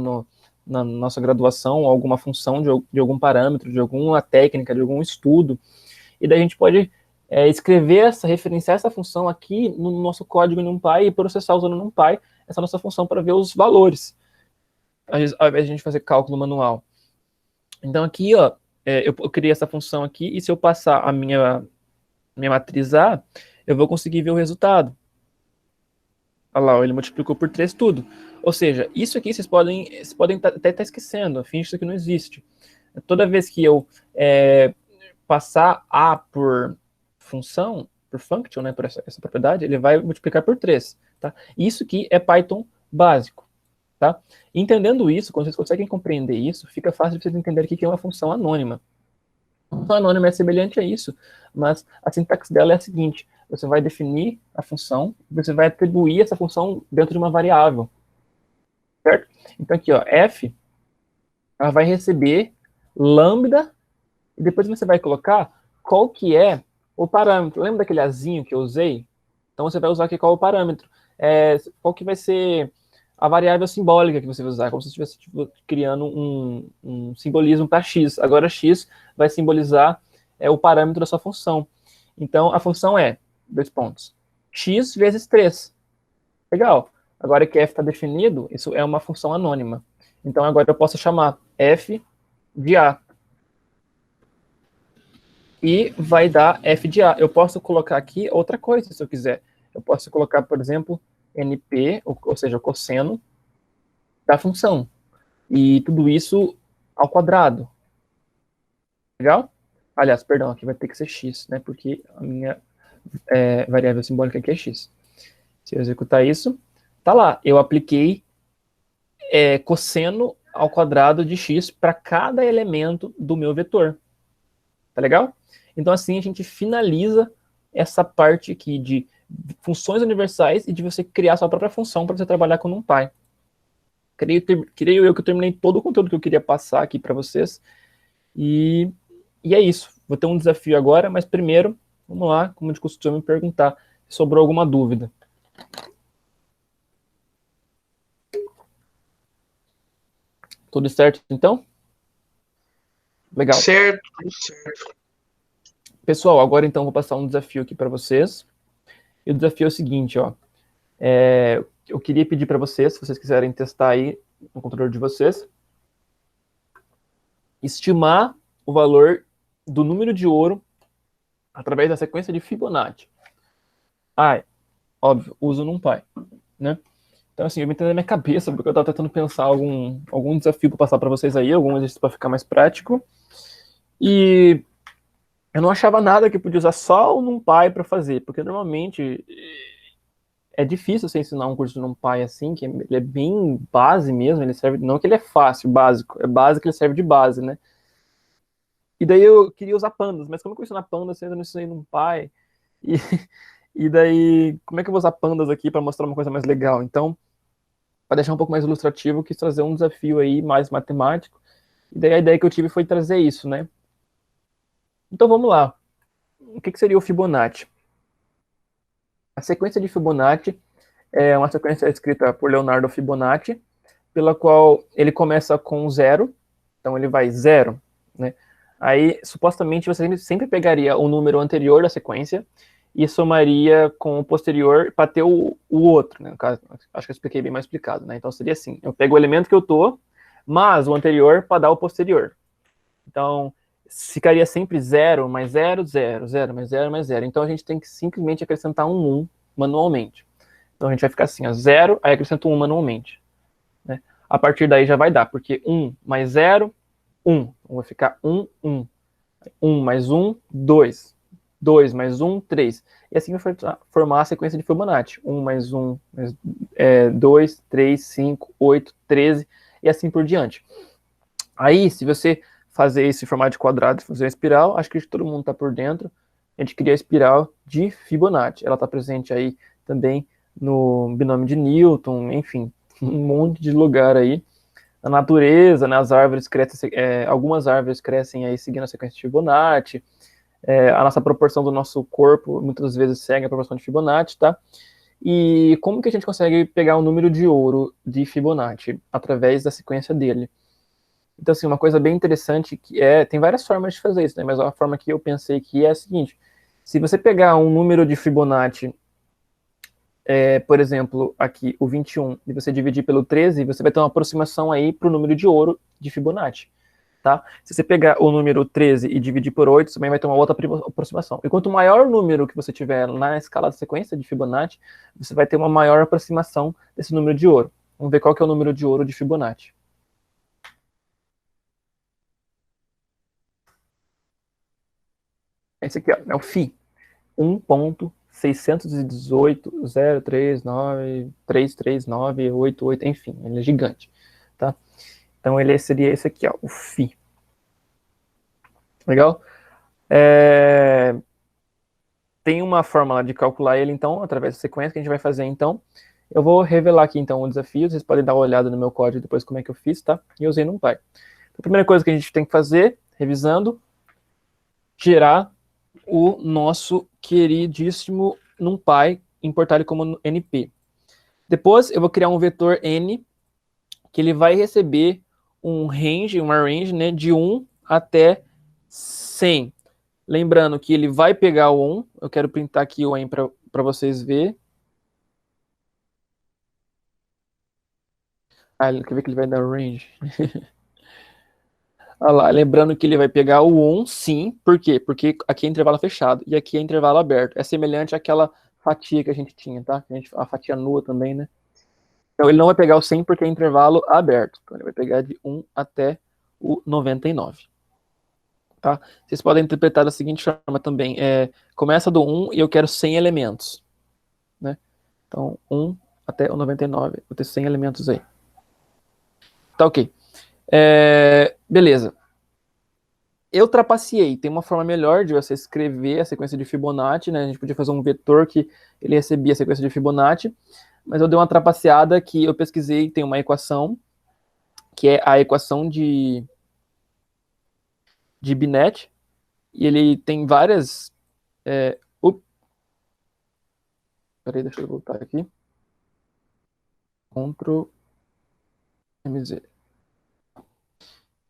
na nossa graduação, alguma função de algum parâmetro, de alguma técnica, de algum estudo. E daí a gente pode referenciar essa função aqui no nosso código NumPy e processar usando NumPy essa nossa função para ver os valores, ao invés de a gente fazer cálculo manual. Então aqui, ó, eu criei essa função aqui, e se eu passar a minha matriz A, eu vou conseguir ver o resultado. Olha lá, ele multiplicou por 3 tudo. Ou seja, isso aqui vocês podem até estar esquecendo, finge que isso aqui não existe. Toda vez que eu passar A por função, por function, né, por essa propriedade, ele vai multiplicar por 3. Tá? Isso aqui é Python básico. Tá? Entendendo isso, quando vocês conseguem compreender isso, fica fácil de vocês entenderem o que é uma função anônima. A função anônima é semelhante a isso, mas a sintaxe dela é a seguinte: você vai definir a função, você vai atribuir essa função dentro de uma variável. Certo? Então aqui, ó, f, ela vai receber lambda, e depois você vai colocar qual que é o parâmetro. Lembra daquele azinho que eu usei? Então você vai usar aqui qual é o parâmetro. Qual que vai ser a variável simbólica que você vai usar, como se você estivesse criando um simbolismo para x. Agora x vai simbolizar o parâmetro da sua função. Então a função é, 2 pontos, x vezes 3. Legal. Agora que f está definido, isso é uma função anônima. Então agora eu posso chamar f de a. E vai dar f de a. Eu posso colocar aqui outra coisa, se eu quiser. Eu posso colocar, por exemplo, np, ou seja, o cosseno da função. E tudo isso ao quadrado. Legal? Aliás, perdão, aqui vai ter que ser x, né? Porque a minha variável simbólica aqui é x. Se eu executar isso, tá lá. Eu apliquei cosseno ao quadrado de x para cada elemento do meu vetor. Tá legal? Então, assim, a gente finaliza essa parte aqui de funções universais e de você criar sua própria função para você trabalhar com NumPy. Creio eu que eu terminei todo o conteúdo que eu queria passar aqui para vocês. E é isso. Vou ter um desafio agora, mas primeiro, vamos lá, como de costume, perguntar se sobrou alguma dúvida. Tudo certo, então? Legal. Certo, tudo certo. Pessoal, agora então vou passar um desafio aqui para vocês. E o desafio é o seguinte, ó. Eu queria pedir para vocês, se vocês quiserem testar aí no computador de vocês, estimar o valor do número de ouro através da sequência de Fibonacci. Óbvio, uso NumPy, né? Então, assim, eu me entendo na minha cabeça, porque eu estava tentando pensar algum desafio para passar para vocês aí, algum exercício para ficar mais prático. E eu não achava nada que podia usar só o NumPy para fazer, porque normalmente é difícil você ensinar um curso de NumPy assim, que ele é bem base mesmo, ele serve, não que ele é fácil, básico, é básico que ele serve de base, né? E daí eu queria usar pandas, mas como eu ensinar pandas, eu não ensinei NumPy, e, e daí, como é que eu vou usar pandas aqui para mostrar uma coisa mais legal? Então, para deixar um pouco mais ilustrativo, eu quis trazer um desafio aí mais matemático, e daí a ideia que eu tive foi trazer isso, né? Então vamos lá. O que seria o Fibonacci? A sequência de Fibonacci é uma sequência escrita por Leonardo Fibonacci, pela qual ele começa com zero, então ele vai zero, né? Aí, supostamente, você sempre pegaria o número anterior da sequência e somaria com o posterior para ter o outro, né? No caso, acho que eu expliquei bem mais explicado, né? Então seria assim, eu pego o elemento que eu tô, mas o anterior para dar o posterior. Então, ficaria sempre 0 mais 0, 0, 0 mais 0 mais 0. Então a gente tem que simplesmente acrescentar um 1 manualmente. Então a gente vai ficar assim, ó, 0, aí acrescento 1 manualmente. Né? A partir daí já vai dar, porque 1 mais 0, 1. Então vai ficar 1, 1. 1 mais 1, 2. 2 mais 1, 3. E assim vai formar a sequência de Fibonacci. 1 mais 1, mais, 2, 3, 5, 8, 13, e assim por diante. Aí, se você fazer esse formato de quadrado e fazer uma espiral, acho que todo mundo está por dentro. A gente cria a espiral de Fibonacci. Ela está presente aí também no binômio de Newton, enfim, um monte de lugar aí. Na natureza, nas árvores crescem, algumas árvores crescem aí seguindo a sequência de Fibonacci. A nossa proporção do nosso corpo muitas vezes segue a proporção de Fibonacci, tá? E como que a gente consegue pegar o número de ouro de Fibonacci? Através da sequência dele. Então, assim, uma coisa bem interessante que tem várias formas de fazer isso, né? Mas a forma que eu pensei que é a seguinte: se você pegar um número de Fibonacci, por exemplo, aqui o 21, e você dividir pelo 13, você vai ter uma aproximação aí para o número de ouro de Fibonacci, tá? Se você pegar o número 13 e dividir por 8, você também vai ter uma outra aproximação. E quanto maior o número que você tiver na escala de sequência de Fibonacci, você vai ter uma maior aproximação desse número de ouro. Vamos ver qual que é o número de ouro de Fibonacci. Esse aqui, ó, é o Φ. 1.618.039.339.88, enfim, ele é gigante, tá? Então ele seria esse aqui, ó, o Φ. Legal? Tem uma forma de calcular ele, então, através da sequência que a gente vai fazer, então. Eu vou revelar aqui, então, o desafio. Vocês podem dar uma olhada no meu código depois como é que eu fiz, tá? E eu usei NumPy. A primeira coisa que a gente tem que fazer, revisando, gerar o nosso queridíssimo NumPy, importar ele como NP. Depois eu vou criar um vetor n, que ele vai receber uma range, né, de 1 até 100. Lembrando que ele vai pegar o 1, eu quero printar aqui o n para vocês verem. Quer ver que ele vai dar range? Olha lá, lembrando que ele vai pegar o 1, sim. Por quê? Porque aqui é intervalo fechado e aqui é intervalo aberto. É semelhante àquela fatia que a gente tinha, tá? A fatia nua também, né? Então ele não vai pegar o 100 porque é intervalo aberto. Então ele vai pegar de 1 até o 99. Tá? Vocês podem interpretar da seguinte forma também. Começa do 1 e eu quero 100 elementos. Né? Então 1 até o 99. Vou ter 100 elementos aí. Tá ok. Beleza. Eu trapaceei, tem uma forma melhor de você escrever a sequência de Fibonacci, né? A gente podia fazer um vetor que ele recebia a sequência de Fibonacci, mas eu dei uma trapaceada que eu pesquisei, tem uma equação, que é a equação de Binet, e ele tem várias... Peraí, deixa eu voltar aqui. Ctrl MZ.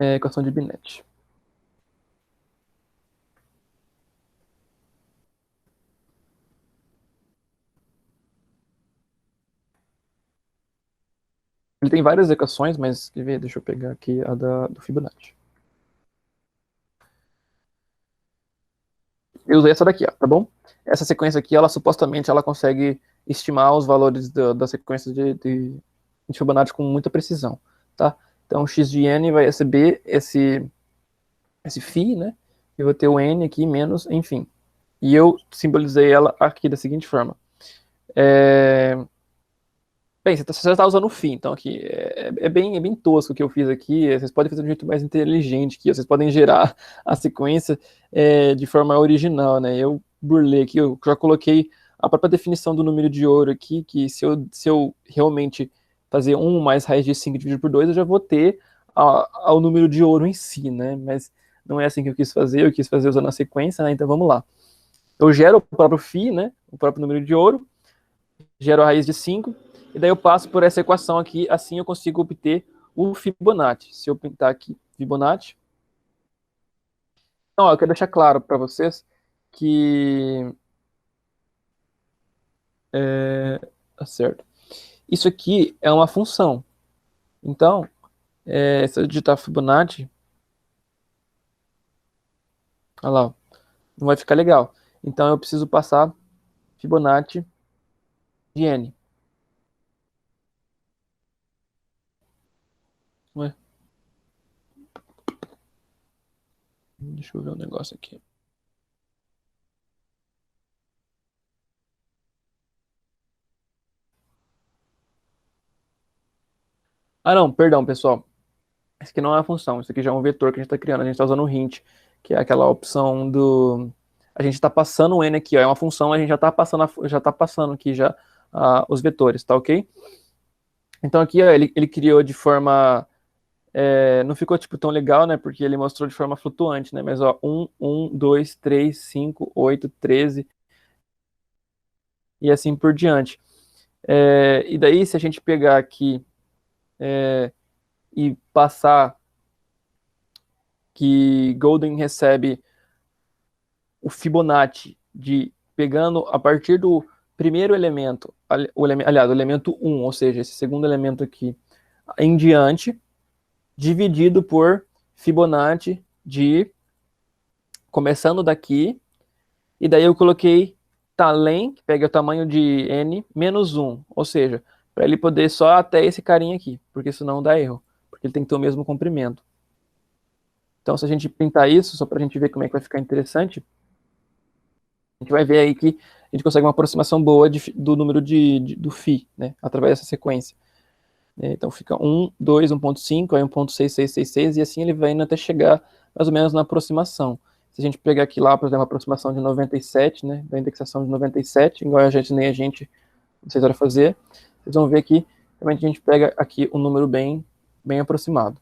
Equação de Binet. Ele tem várias equações, mas quer ver? Deixa eu pegar aqui a do Fibonacci. Eu usei essa daqui, ó, tá bom? Essa sequência aqui, ela supostamente ela consegue estimar os valores da sequência de Fibonacci com muita precisão, tá? Então, x de n vai receber esse φ, né? Eu vou ter o n aqui menos, enfim. E eu simbolizei ela aqui da seguinte forma. Bem, você está usando o φ, então aqui é bem tosco o que eu fiz aqui. Vocês podem fazer de um jeito mais inteligente aqui. Vocês podem gerar a sequência de forma original, né? Eu burlei aqui, eu já coloquei a própria definição do número de ouro aqui, que se eu realmente fazer 1 mais raiz de 5 dividido por 2, eu já vou ter o número de ouro em si, né? Mas não é assim que eu quis fazer usando a sequência, né? Então vamos lá. Eu gero o próprio φ, né? O próprio número de ouro, gero a raiz de 5, e daí eu passo por essa equação aqui, assim eu consigo obter o Fibonacci. Se eu pintar aqui Fibonacci... Não, eu quero deixar claro para vocês que... Tá certo. Isso aqui é uma função. Então, se eu digitar Fibonacci... Olha lá, não vai ficar legal. Então eu preciso passar Fibonacci de n. Ué? Deixa eu ver um negócio aqui. Ah, não, perdão, pessoal. Isso aqui não é uma função, isso aqui já é um vetor que a gente está criando. A gente está usando o hint, que é aquela opção do... A gente está passando o n aqui, ó, é uma função, a gente já está passando aqui já os vetores, tá ok? Então aqui, ó, ele criou de forma... não ficou tipo tão legal, né? Porque ele mostrou de forma flutuante, né? Mas ó, 1, 2, 3, 5, 8, 13 e assim por diante. E daí, se a gente pegar aqui e passar que Golden recebe o Fibonacci de pegando a partir do primeiro elemento, aliás, o elemento 1, ou seja, esse segundo elemento aqui, em diante, dividido por Fibonacci de, começando daqui, e daí eu coloquei Talen, que pega o tamanho de n, menos 1, ou seja, para ele poder só até esse carinha aqui, porque senão dá erro, porque ele tem que ter o mesmo comprimento. Então, se a gente pintar isso, só para a gente ver como é que vai ficar interessante, a gente vai ver aí que a gente consegue uma aproximação boa do número do φ, né, através dessa sequência. Então fica 1, 2, 1.5, aí 1.6666, e assim ele vai indo até chegar mais ou menos na aproximação. Se a gente pegar aqui lá, por exemplo, a aproximação de 97, né, da indexação de 97, igual vocês vão fazer, vocês vão ver que realmente a gente pega aqui um número bem aproximado.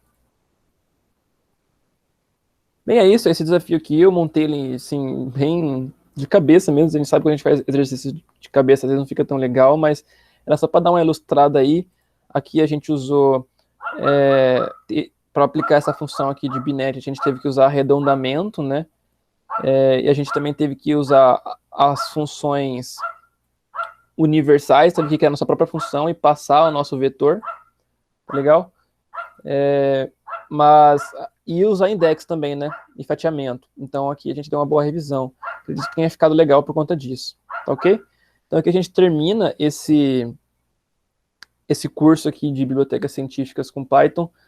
Bem, é isso, esse desafio aqui eu montei ele, assim, bem de cabeça mesmo. A gente sabe que quando a gente faz exercício de cabeça, às vezes não fica tão legal, mas era só para dar uma ilustrada aí. Aqui a gente usou, para aplicar essa função aqui de Binet, a gente teve que usar arredondamento, né? E a gente também teve que usar as funções universais, teve que criar a nossa própria função e passar o nosso vetor. Legal? E usar index também, né? E fatiamento. Então aqui a gente deu uma boa revisão. Acredito que tenha ficado legal por conta disso. Tá ok? Então aqui a gente termina esse curso aqui de bibliotecas científicas com Python.